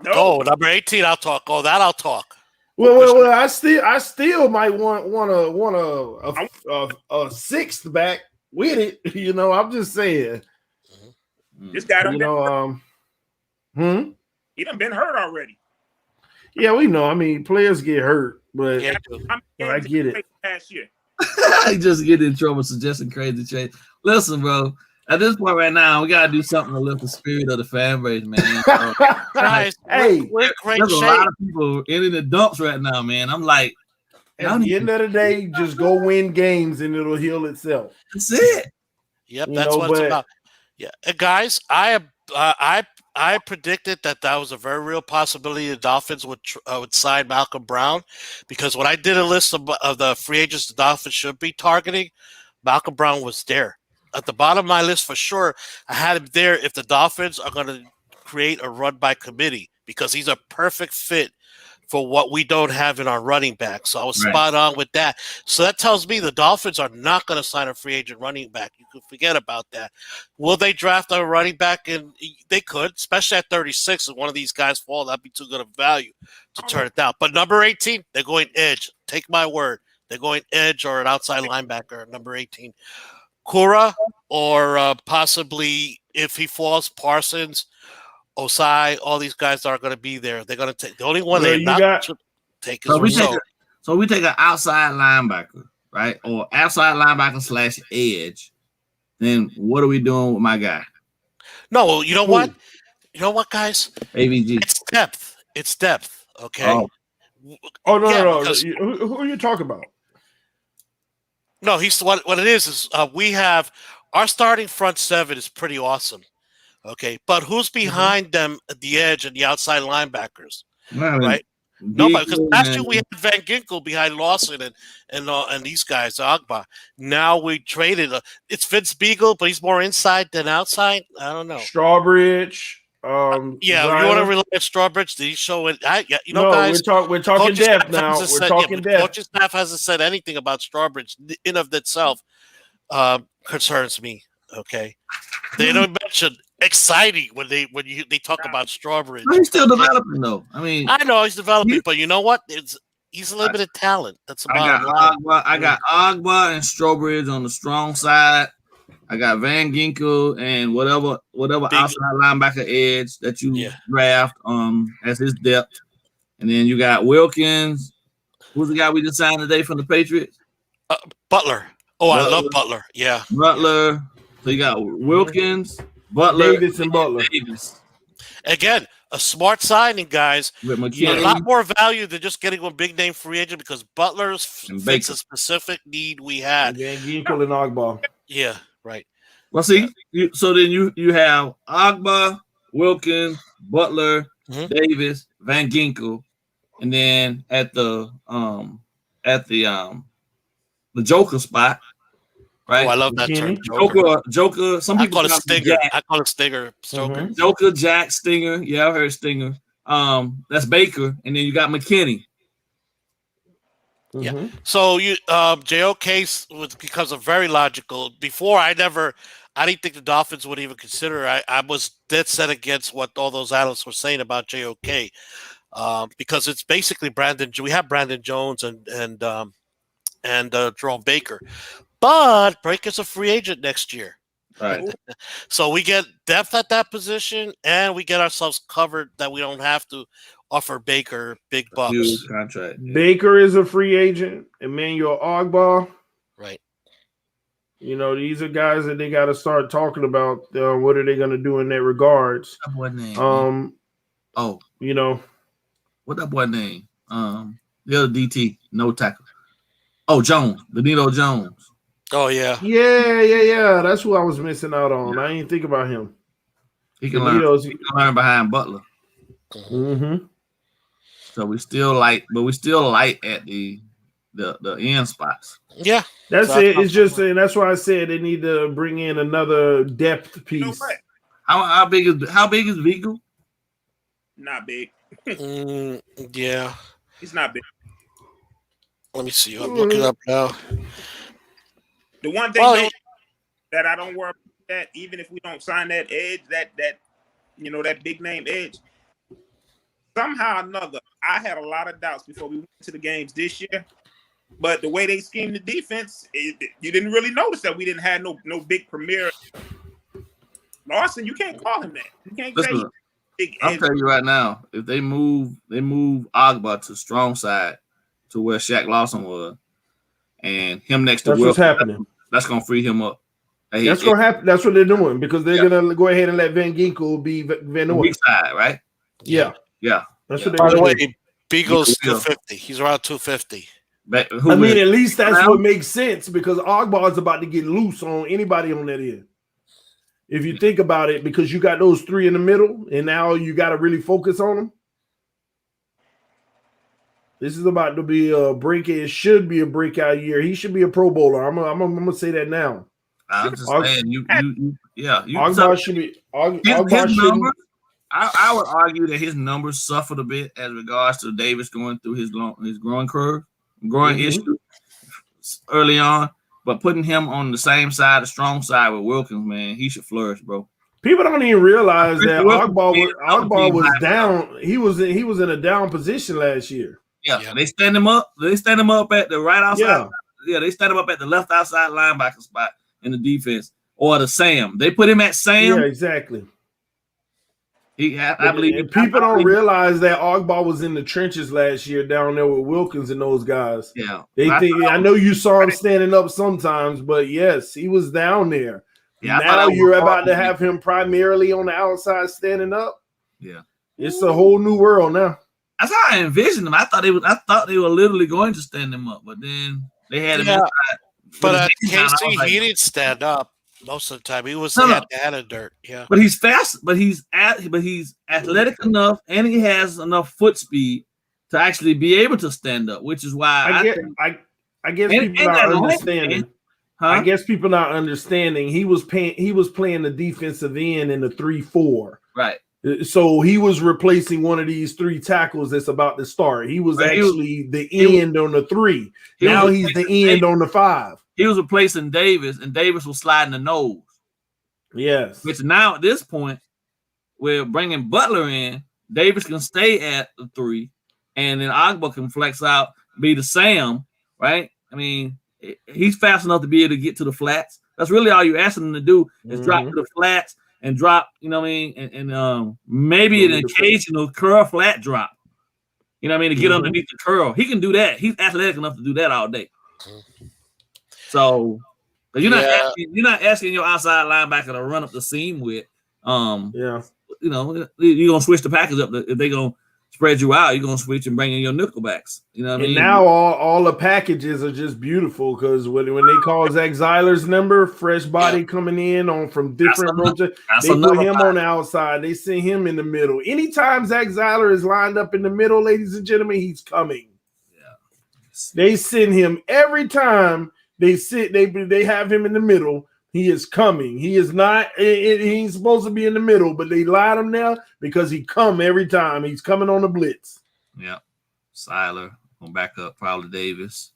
No. Oh, number 18, I'll talk. Oh, that I'll talk. Well, I still might want a sixth back with it. You know, I'm just saying. This guy done You know, he done been hurt already. Yeah, we know. I mean, players get hurt, but Yeah, I get it. Last year. I just get in trouble suggesting crazy trades. Listen, bro. At this point right now, we gotta do something to lift the spirit of the fan base, man. guys, Hey, we're great There's a shape. lot of people in the dumps right now, man. I'm like, At the end of the day, just go win games and it'll heal itself. that's it. Yep, You that's know, what it's but- about. Yeah, guys, I predicted that was a very real possibility the Dolphins would sign Malcolm Brown, because when I did a list of the free agents the Dolphins should be targeting, Malcolm Brown was there. At the bottom of my list for sure, I had him there if the Dolphins are going to create a run by committee, because he's a perfect fit for what we don't have in our running back. So I was spot on with that. So that tells me the Dolphins are not going to sign a free agent running back. You could forget about that. Will they draft a running back? And they could, especially at 36. If one of these guys fall, that'd be too good of value to turn it down. But number 18, they're going edge. Take my word. They're going edge or an outside linebacker, number 18. Kura, or possibly, if he falls, Parsons, Osai, all these guys are going to be there. They're going to take the only one they not take is Rousseau. So we take an outside linebacker, right? Or outside linebacker / edge. Then what are we doing with my guy? No, you know what? You know what, guys? AVG. It's depth. Okay. Oh no, Yeah, no. because- Who are you talking about? No, he's what it is we have our starting front seven is pretty awesome. Okay, but who's behind them at the edge and the outside linebackers? Right? Nobody, because last year we had Van Ginkel behind Lawson and these guys, Agba. Now we traded. It's Vince Beagle, but he's more inside than outside. I don't know. Strawbridge. Yeah, you want to rely on Strawbridge? Did he show it? Guys, we're talking depth now. We're talking depth. Coaching staff hasn't said anything about Strawbridge in of itself. Concerns me. Okay, they don't mention exciting when they talk about Strawbridge. He's still developing though. I mean, I know he's developing, but you know what? He's a limited talent. That's about I got Agba and Strawbridge on the strong side. I got Van Ginkel and whatever outside linebacker edge that you draft as his depth. And then you got Wilkins. Who's the guy we just signed today from the Patriots? Butler. Oh, I love Butler. Yeah. Butler. So you got Wilkins, Butler, Davis, and Butler. Davis. Again, a smart signing, guys. With You get a lot more value than just getting a big name free agent, because Butler's fits a specific need we had. Van Ginkel and Agba. Yeah, right. Well, see, so then you have Agba, Wilkins, Butler, Davis, Van Ginkel, and then at the Joker spot, right? Oh, I love that term. Joker. Some people call it Stinger. I call it Stinger. Mm-hmm. Joker, Jack, Stinger. Yeah, I heard Stinger. That's Baker, and then you got McKinney. Yeah. So you JOK becomes a very logical. Before I didn't think the Dolphins would even consider. I was dead set against what all those analysts were saying about JOK, because it's basically Brandon. We have Brandon Jones and Jerome Baker, but Baker's a free agent next year. Right. So we get depth at that position, and we get ourselves covered that we don't have to offer Baker big bucks. Huge contract. Yeah. Baker is a free agent. Emmanuel Ogbah. Right. You know, these are guys that they got to start talking about. What are they going to do in that regards? That boy name. You know, what that boy name? The other DT, no tackle. Oh, Jones, Benito Jones. Oh yeah. Yeah. That's who I was missing out on. Yeah. I didn't think about him. He can learn behind Butler. Mm-hmm. So we still light at the end spots. Yeah, that's it. It's just, and that's why I said they need to bring in another depth piece. You know how big is Vigo? Not big. Yeah, he's not big. Let me see. I'm looking up now. The one thing that I don't worry about that, even if we don't sign that edge, that that big name edge, somehow or another, I had a lot of doubts before we went to the games this year. But the way they schemed the defense, you didn't really notice that we didn't have no big premier. Lawson, you can't call him that. You can't say big edge. I'll tell you right now, if they move Ogbah to strong side to where Shaq Lawson was, and him next to Will, what's happening. That's gonna free him up. That's gonna happen. That's what they're doing because they're gonna go ahead and let Van Ginkel be Van Noy. Weak side, right? Yeah. That's what they're doing. By the way, Beagle's 250. He's around 250. At least that's what makes sense because Ogbah is about to get loose on anybody on that end. If you think about it, because you got those three in the middle, and now you got to really focus on them. This is about to be a break. It should be a breakout year. He should be a Pro Bowler. I'm gonna say that now. I'm just saying, Ogbah should be. His numbers. I would argue that his numbers suffered a bit as regards to Davis going through his growing curve, issue early on. But putting him on the same side, the strong side with Wilkins, man, he should flourish, bro. People don't even realize that Ogbah was down. He was in a down position last year. Yeah, they stand him up. They stand him up at the right outside. Yeah, they stand him up at the left outside linebacker spot in the defense or the Sam. They put him at Sam. Yeah, exactly. I believe people don't realize that Ogbah was in the trenches last year down there with Wilkins and those guys. Yeah, I know you saw him standing up sometimes, but yes, he was down there. Yeah, now you're about to have him primarily on the outside standing up. Yeah, it's a whole new world now. That's how I envisioned him. I thought they were literally going to stand him up, but then they had him inside. But at Casey, he didn't stand up most of the time. He was at the head of dirt. Yeah, but he's fast. But he's athletic enough, and he has enough foot speed to actually be able to stand up. Which is why I guess people not understanding. I guess people not understanding. He was playing the defensive end in the 3-4. Right. So he was replacing one of these three tackles that's about to start. He was the end on the 3. Now he's the end on the 5. He was replacing Davis, and Davis was sliding the nose. Yes. Which now at this point, we're bringing Butler in. Davis can stay at the 3, and then Ogbah can flex out, be the Sam, right? I mean, he's fast enough to be able to get to the flats. That's really all you're asking him to do is drop to the flats and drop, you know what I mean? And maybe an occasional curl flat drop. You know what I mean? To get underneath the curl. He can do that. He's athletic enough to do that all day. So you're not asking your outside linebacker to run up the seam with you're gonna switch the package up. If they're gonna spread you out, you're gonna switch and bring in your nickelbacks. You know what I mean? And now all the packages are just beautiful because when they call Zach Zeiler's number, fresh body coming in from different roles, they put him on the outside. They send him in the middle. Anytime Zach Zeiler is lined up in the middle, ladies and gentlemen, he's coming. Yeah. They send him every time they have him in the middle. He is coming. He is not. He's supposed to be in the middle, but they lied him there because he come every time. He's coming on the blitz. Yeah, Seiler on back up, probably Davis.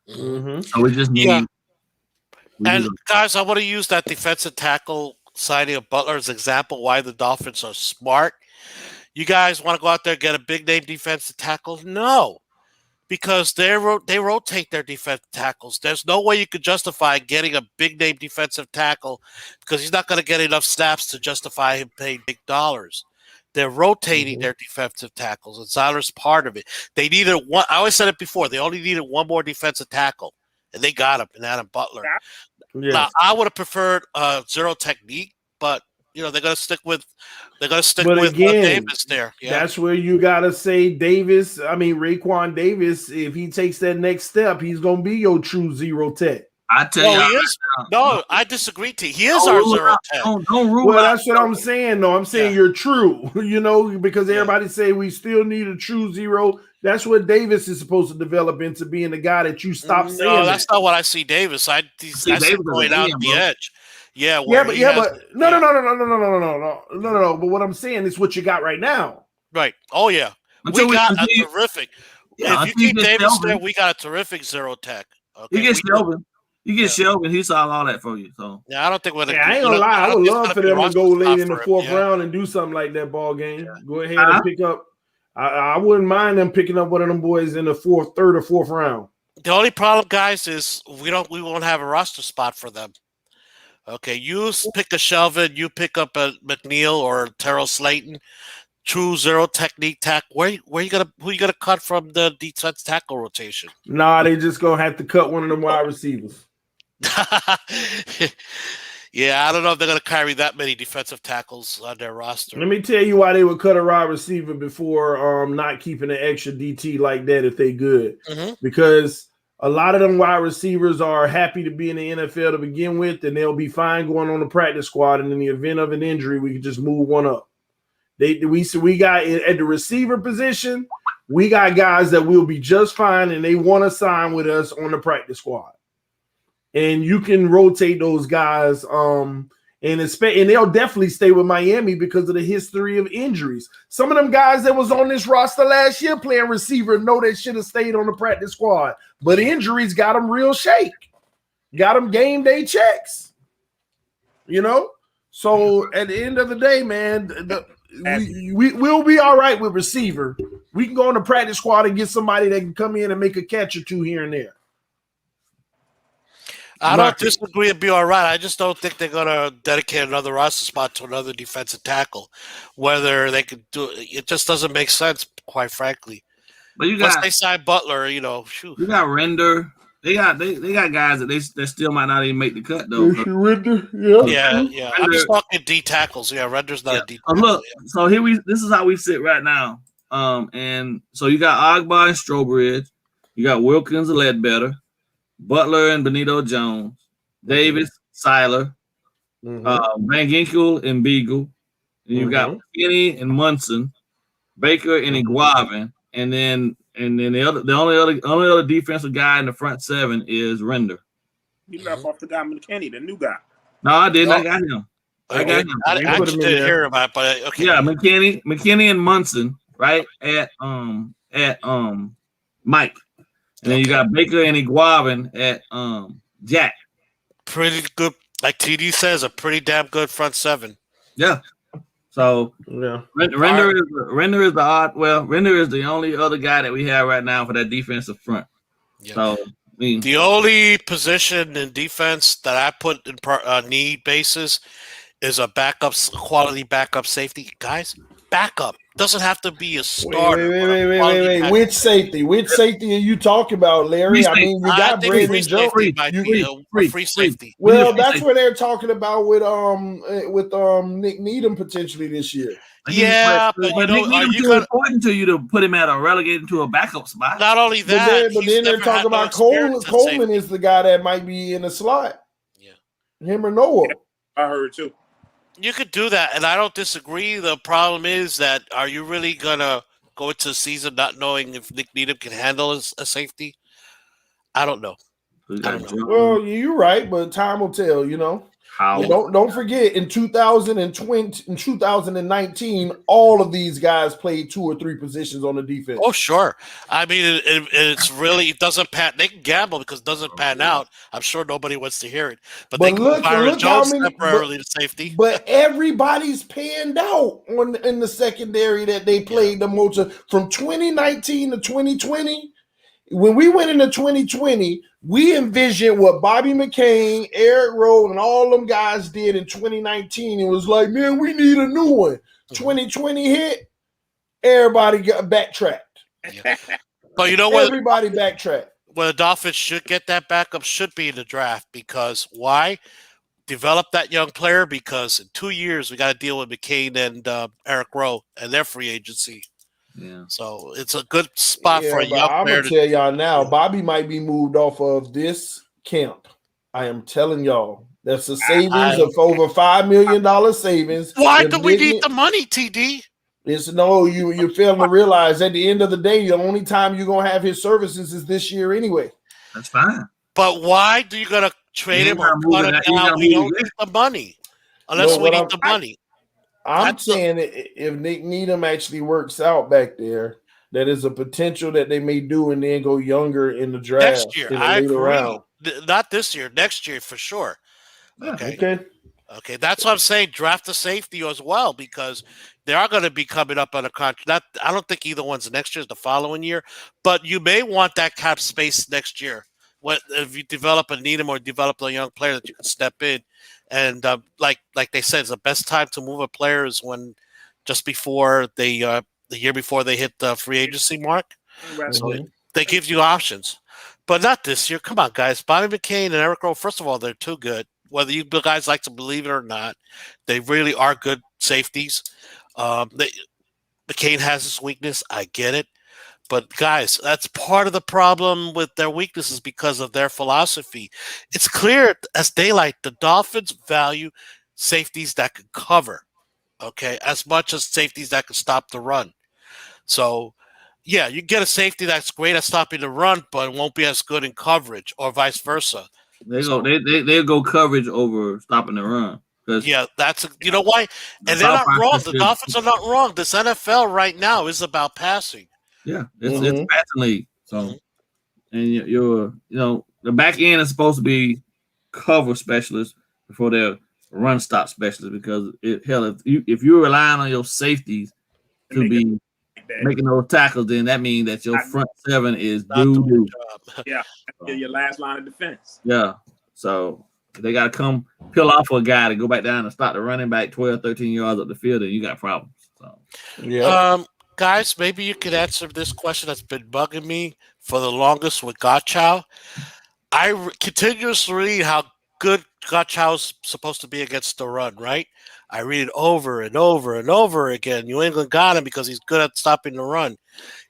Mm-hmm. So we just need. Guys, I want to use that defensive tackle signing of Butler as an example why the Dolphins are smart. You guys want to go out there and get a big name defensive tackle? No. Because they rotate their defensive tackles. There's no way you could justify getting a big name defensive tackle because he's not going to get enough snaps to justify him paying big dollars. They're rotating their defensive tackles, and Zeiler's part of it. They needed one. I always said it before. They only needed one more defensive tackle, and they got him in Adam Butler. Yes. Now, I would have preferred zero technique, but they're going to stick with Davis there. Yeah. That's where you gotta say Raekwon Davis. If he takes that next step, he's gonna be your true zero tech. I tell you, he is. No, I disagree. He is our zero tech. Don't rule Well, out. that's what I'm saying. No, I'm saying you're true. Because everybody say we still need a true zero. That's what Davis is supposed to develop into, being the guy that you stop saying. No, that's not what I see Davis. I see Davis going out the edge. No. But what I'm saying is what you got right now. Right. Oh yeah, we got a terrific. Yeah, if you keep Davis there, we got a terrific zero tech. Okay, you get Shelvin. You get Shelvin. He saw all that for you. So yeah, I don't think we're. I ain't gonna lie. I would love for them to go late in the fourth round and do something like that ball game. Yeah. Go ahead and pick up. I wouldn't mind them picking up one of them boys in the third or fourth round. The only problem, guys, is we won't have a roster spot for them. Okay, you pick a Shelvin, you pick up a McNeil or Terrell Slayton, true zero technique who you gonna cut from the defense tackle rotation? Nah, they just gonna have to cut one of them wide receivers. Yeah, I don't know if they're gonna carry that many defensive tackles on their roster. Let me tell you why they would cut a wide receiver before not keeping an extra DT like that if they good. Because a lot of them wide receivers are happy to be in the NFL to begin with, and they'll be fine going on the practice squad. And in the event of an injury, we can just move one up. We got at the receiver position, we got guys that will be just fine, and they want to sign with us on the practice squad. And you can rotate those guys, and they'll definitely stay with Miami because of the history of injuries. Some of them guys that was on this roster last year playing receiver know they should have stayed on the practice squad, but injuries got them real shake, got them game day checks. So at the end of the day, man, we'll be all right with receiver. We can go on the practice squad and get somebody that can come in and make a catch or two here and there. I don't disagree and be all right. I just don't think they're going to dedicate another roster spot to another defensive tackle. Whether they could do it just doesn't make sense, quite frankly. But once they sign Butler, you got Render. They got guys that they still might not even make the cut though. Render, yeah. Render, I'm just talking D tackles. Yeah, Render's not a D tackle. Look, so this is how we sit right now. And so you got Ogba and Strobridge, you got Wilkins and Ledbetter, Butler and Benito Jones, Davis, Seiler, Van Ginkel and Beagle, and you got Kenny and Munson, Baker and Iguavin, and then the only other defensive guy in the front seven is Render. You left off the guy McKinney, the new guy. No, I didn't. I got him. I just didn't hear about it, but okay. Yeah, McKinney and Munson, right at Mike. And then you got Baker and Iguavin at Jack. Pretty good, like TD says, a pretty damn good front seven. Yeah. So Render is the odd. Well, Render is the only other guy that we have right now for that defensive front. Yeah. So the only position in defense that I put in need basis is a quality backup safety. Guys, backup doesn't have to be a starter. Wait. Which safety are you talking about, Larry? I mean, you got Brandon Jones. Free safety. Well, that's what they're talking about with Nick Needham potentially this year. Yeah, but Nick Needham's too important to you to put him at a relegated to a backup spot. Not only that, but then they're talking about Coleman is the guy that might be in the slot. Yeah, him or Noah. Yeah, I heard too. You could do that, and I don't disagree. The problem is that are you really gonna go into the season not knowing if Nick Needham can handle a safety? I don't know. Well, you're right, but time will tell. How? Don't forget in 2020 and 2019, all of these guys played 2 or 3 positions on the defense. Oh, sure. I mean, it doesn't pan. They can gamble because it doesn't pan out. I'm sure nobody wants to hear it. But they can move Byron Jones temporarily to safety. But everybody's panned out in the secondary that they played the most from 2019 to 2020. when we went into 2020, we envisioned what Bobby McCain, Eric Rowe, and all them guys did in 2019. It was like, man, we need a new one. 2020 hit, everybody got backtracked. Yeah. But you know what? Everybody backtracked. Well, the Dolphins should get that backup, should be in the draft, because why? Develop that young player, because in 2 years we got to deal with McCain and Eric Rowe and their free agency. Yeah. So it's a good spot for a young I'm player. gonna tell y'all now, Bobby might be moved off of this camp. I am telling y'all, that's a savings of over $5 million savings. Why do we need the money, TD? It's no, you're failing to realize at the end of the day, the only time you're gonna have his services is this year anyway. That's fine. But why do you gotta trade him or cut him down? We don't need the money unless we need the money. I'm saying if Nick Needham actually works out back there, that is a potential that they may do and then go younger in the draft. Next year, I agree. Round. Not this year, next year for sure. Okay, that's what I'm saying. Draft a safety as well, because they are going to be coming up on a contract. I don't think either one's next year, is the following year, but you may want that cap space next year. If you develop a Needham or develop a young player that you can step in, and like they said, the best time to move a player is when just before they the year before they hit the free agency mark. So they give you options, but not this year. Come on, guys. Bobby McCain and Eric Rowe, first of all, they're too good. Whether you guys like to believe it or not, they really are good safeties. McCain has his weakness. I get it. But, guys, that's part of the problem with their weaknesses because of their philosophy. It's clear as daylight the Dolphins value safeties that can cover, okay, as much as safeties that can stop the run. So, yeah, you get a safety that's great at stopping the run, but it won't be as good in coverage, or vice versa. They'll go coverage over stopping the run. Yeah, you know why? And they're not wrong. The Dolphins are not wrong. This NFL right now is about passing. Yeah, it's passing league. So, and you're the back end is supposed to be cover specialists before they're run stop specialists, because if you're relying on your safeties to be making those tackles, then that means that your front seven is doo-doo. Yeah, your last line of defense. Yeah, so they got to come peel off a guy to go back down and stop the running back 12, 13 yards up the field, and you got problems. So, yeah. Guys, maybe you could answer this question that's been bugging me for the longest with Gottschall. I continuously read how good Gottschall's supposed to be against the run, right? I read it over and over and over again. New England got him because he's good at stopping the run.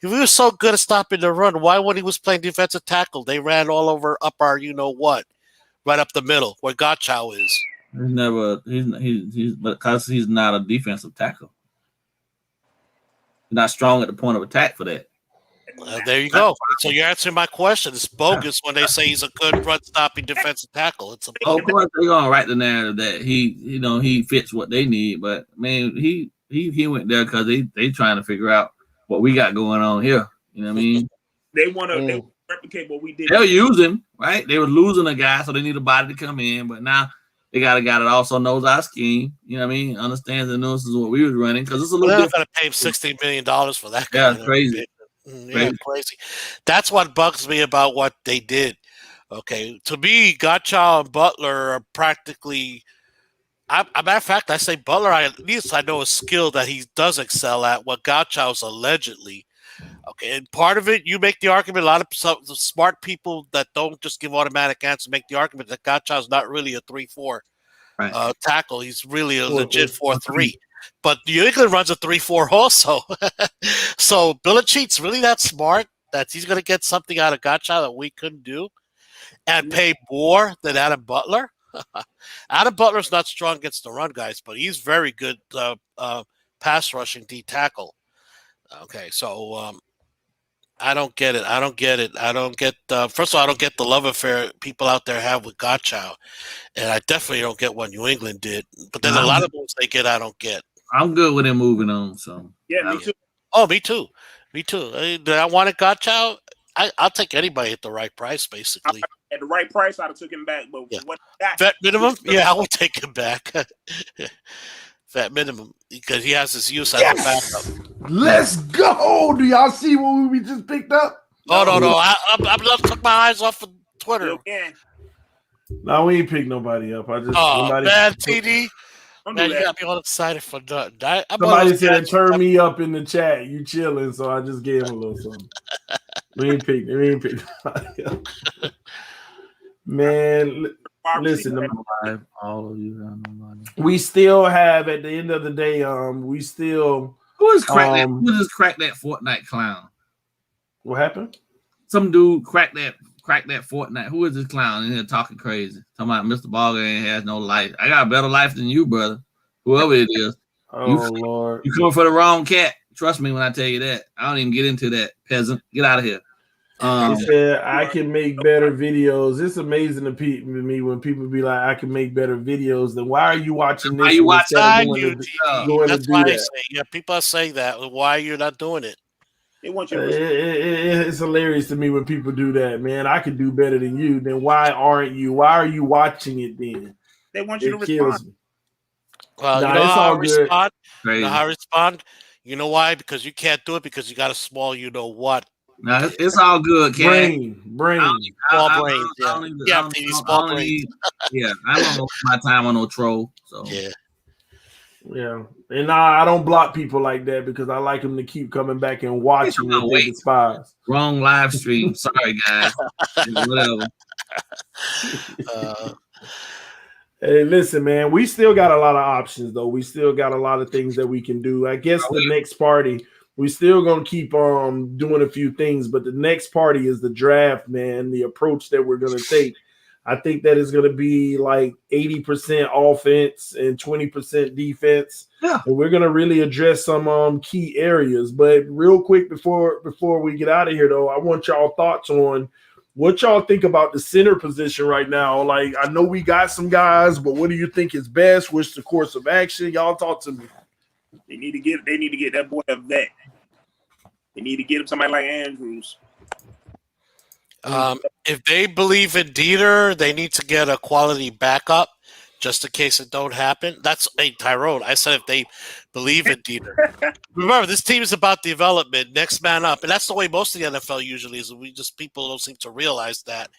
If he was so good at stopping the run, why when he was playing defensive tackle, they ran all over up our you-know-what, right up the middle, where Gottschall is? He's because he's not a defensive tackle. Not strong at the point of attack for that. There you go. So you're answering my question. It's bogus when they say he's a good run-stopping defensive tackle. Of course, they're gonna write the narrative that he fits what they need. But man, he went there because they trying to figure out what we got going on here. You know what I mean? They want to replicate what we did. They'll use him, right? They were losing a guy, so they need a body to come in. But now they got a guy that also knows our scheme. You know what I mean? Understands the nuances of what we was running, because it's a little different. They're going to pay him $16 million for that guy. Yeah, it's crazy. Yeah, crazy. That's what bugs me about what they did. Okay, to me, Gottschall and Butler are practically. A matter of fact, I say Butler. At least I know a skill that he does excel at. What Gottschall's allegedly. Okay, and part of it, you make the argument. A lot of smart people that don't just give automatic answers make the argument that Gottschall's not really a 3-4 tackle. He's really a legit 4-3. But New England runs a 3-4 also. So Belichick's really that smart that he's going to get something out of Gottschall that we couldn't do and pay more than Adam Butler. Adam Butler's not strong against the run, guys, but he's very good pass rushing D tackle. Okay, so I don't get it. I don't get first of all, I don't get the love affair people out there have with Gottschall, and I definitely don't get what New England did. But then a lot of moves they get, I don't get. I'm good with him moving on. So yeah, me too. Oh, me too. I wanted Gottschall. I'll take anybody at the right price, basically. At the right price, I'd have took him back. But what vet minimum? Yeah, I would take him back. Vet minimum, because he has his use as a backup. Let's go. Do y'all see what we just picked up? Oh no! I'm not took my eyes off of Twitter. You can. No, we ain't pick nobody up. I just man, TD. Don't Man, do you that. got me all excited for nothing. Somebody said turn me up in the chat. You chilling, so I just gave him a little something. We ain't pick nobody up. Man, listen, all of you have no money. we still have at the end of the day, we still Who is crack that Fortnite clown? What happened? Some dude cracked that Fortnite. Who is this clown in here talking crazy? Talking about Mr. Ballgame has no life. I got a better life than you, brother. Whoever it is. Lord. You coming for the wrong cat. Trust me when I tell you that. I don't even get into that, peasant. Get out of here. He said, I can make better videos. It's amazing to me when people be like, I can make better videos. Then why are you watching this? Why you watching That's why they say, yeah, people are saying that. Why you're not doing it? They want you. It's hilarious to me when people do that, man. I could do better than you. Then why aren't you? Why are you watching it then? They want you to kills respond. me. Well, you know how I respond? You know how I respond? You know why? Because you can't do it because you got a small you know what. No, it's all good, Ken. Brain. Small brains. Yeah, small brains. Yeah, I don't waste my time on no troll. So yeah. And I don't block people like that because I like them to keep coming back and watching what they despise. Wrong live stream. Sorry, guys. Whatever. Hey, listen, man. We still got a lot of options, though. We still got a lot of things that we can do. I guess the next party, we still gonna keep doing a few things, but the next party is the draft, man. The approach that we're gonna take. I think that is going to be like 80% offense and 20% defense. Yeah. And we're going to really address some key areas. But real quick before we get out of here, though, I want y'all thoughts on what y'all think about the center position right now. Like, I know we got some guys, but what do you think is best? What's the course of action? Y'all talk to me. They need to get that boy a vet. They need to get him somebody like Andrews. If they believe in Dieter, they need to get a quality backup just in case it don't happen. That's Tyrone. I said if they believe in Dieter. Remember, this team is about development, next man up, and that's the way most of the NFL usually is. People don't seem to realize that.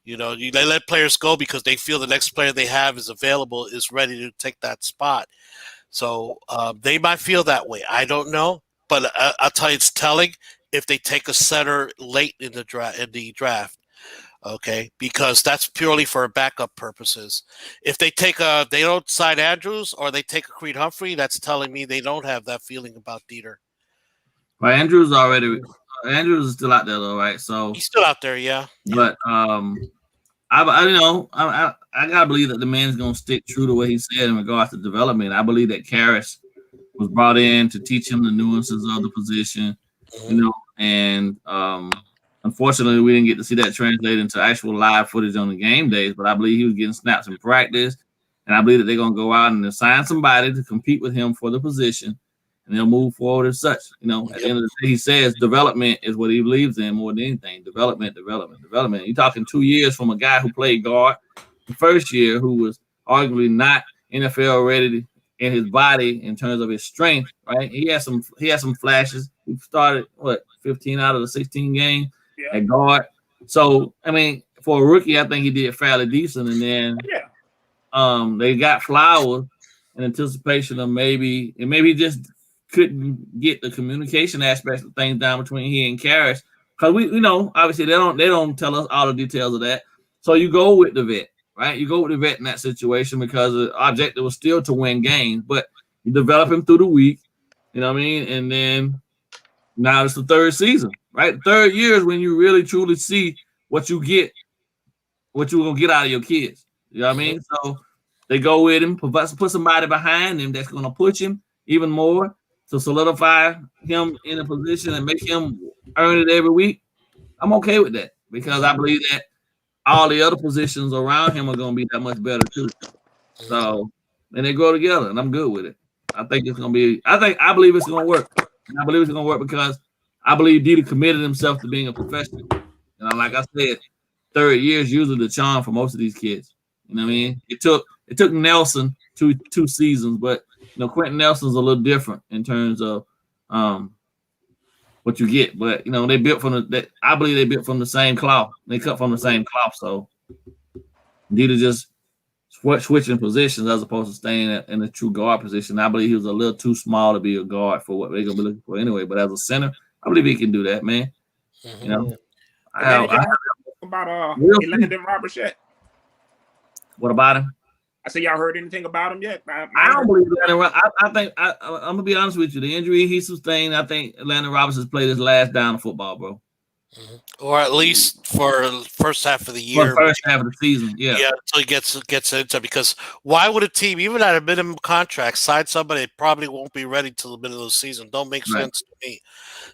You know, they let players go because they feel the next player they have is available, is ready to take that spot. So they might feel that way. I don't know, but I'll tell you, it's telling if they take a center late in the draft. Okay, because that's purely for backup purposes. If they they don't sign Andrews or they take a Creed Humphrey, that's telling me they don't have that feeling about Dieter. Well, Andrews is still out there though, right? So he's still out there, yeah. But I gotta believe that the man's gonna stick true to what he said in regards to development. I believe that Karras was brought in to teach him the nuances of the position, and unfortunately, we didn't get to see that translate into actual live footage on the game days, but I believe he was getting snaps in practice, and I believe that they're going to go out and assign somebody to compete with him for the position, and they'll move forward as such. At the end of the day, he says development is what he believes in more than anything. Development. You're talking 2 years from a guy who played guard the first year, who was arguably not NFL ready in his body in terms of his strength, right? He had some flashes. He started, 15 out of the 16 games. At guard. So, I mean, for a rookie, I think he did fairly decent. And then they got Flowers in anticipation of maybe he just couldn't get the communication aspects of things down between he and Karras. Because we know, obviously, they don't tell us all the details of that. So you go with the vet, right? You go with the vet in that situation because the objective was still to win games, but you develop him through the week, you know what I mean? And then now it's the third season, right? The third year is when you really truly see what you're going to get out of your kids. You know what I mean? So they go with him, put somebody behind him that's going to push him even more to solidify him in a position and make him earn it every week. I'm okay with that because I believe that all the other positions around him are going to be that much better too. So, and they grow together, and I'm good with it. I think it's going to be – I believe it's going to work. And I believe it's going to work because I believe Dieter committed himself to being a professional. And like I said, third year is usually the charm for most of these kids. You know what I mean? It took Nelson two seasons, but Quentin Nelson's a little different in terms of what what you get. But you know, they built from I believe they built from the same cloth. They cut from the same cloth. So need to just switching positions as opposed to staying in the true guard position. I believe he was a little too small to be a guard for what they're gonna be looking for anyway. But as a center, I believe he can do that, man. Mm-hmm. You know, I heard about Landon Roberts yet? What about him? I said, y'all heard anything about him yet? I don't believe Landon. I think I'm gonna be honest with you. The injury he sustained, I think Landon Roberts has played his last down of football, bro. Mm-hmm. Or at least for the first half of the year, first half of the season, yeah, until he gets into. Because why would a team, even at a minimum contract, sign somebody that probably won't be ready till the middle of the season? Don't make sense to me.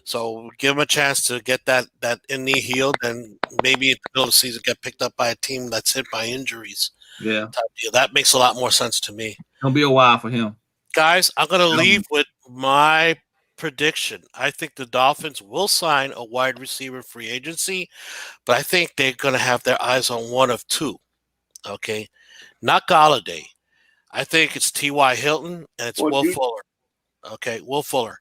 So give him a chance to get that in knee healed, and maybe at the middle of the season get picked up by a team that's hit by injuries. Yeah, that makes a lot more sense to me. It'll be a while for him, guys. I'm gonna leave with my prediction. I think the Dolphins will sign a wide receiver free agency, but I think they're going to have their eyes on one of two. Okay, not Galladay. I think it's T.Y. Hilton and it's Will Fuller. Okay, Will Fuller.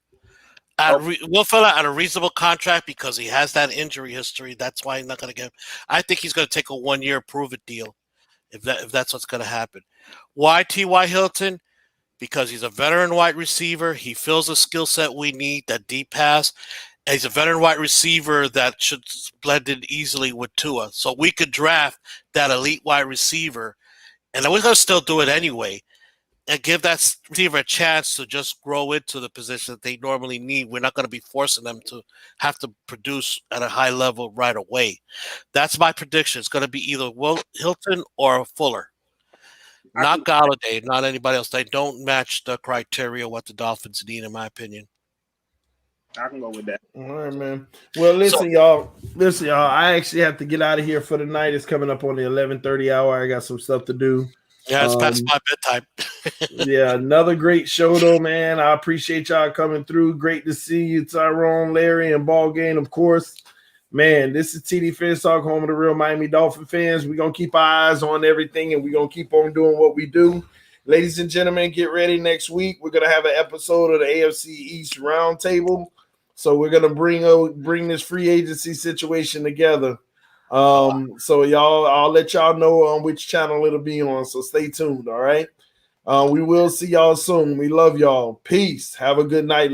Will Fuller at a reasonable contract because he has that injury history. That's why he's not going to get. I think he's going to take a 1-year prove-it deal if that's what's going to happen. Why T.Y. Hilton? Because he's a veteran wide receiver. He fills the skill set we need, that deep pass. And he's a veteran wide receiver that should blend in easily with Tua. So we could draft that elite wide receiver, and we're going to still do it anyway, and give that receiver a chance to just grow into the position that they normally need. We're not going to be forcing them to have to produce at a high level right away. That's my prediction. It's going to be either Will Hilton or Fuller. Not Galladay, not anybody else. They don't match the criteria what the Dolphins need, in my opinion. I can go with that. All right, man. Well, listen, y'all. I actually have to get out of here for the night. It's coming up on the 11:30 hour. I got some stuff to do. Yeah, it's past my bedtime. Yeah, another great show, though, man. I appreciate y'all coming through. Great to see you, Tyrone, Larry, and Ball Game, of course. Man, this is TD FinStalk, home of the real Miami Dolphin fans. We're going to keep our eyes on everything, and we're going to keep on doing what we do. Ladies and gentlemen, get ready next week. We're going to have an episode of the AFC East Roundtable. So we're going to bring this free agency situation together. So y'all, I'll let y'all know on which channel it'll be on. So stay tuned, all right? We will see y'all soon. We love y'all. Peace. Have a good night.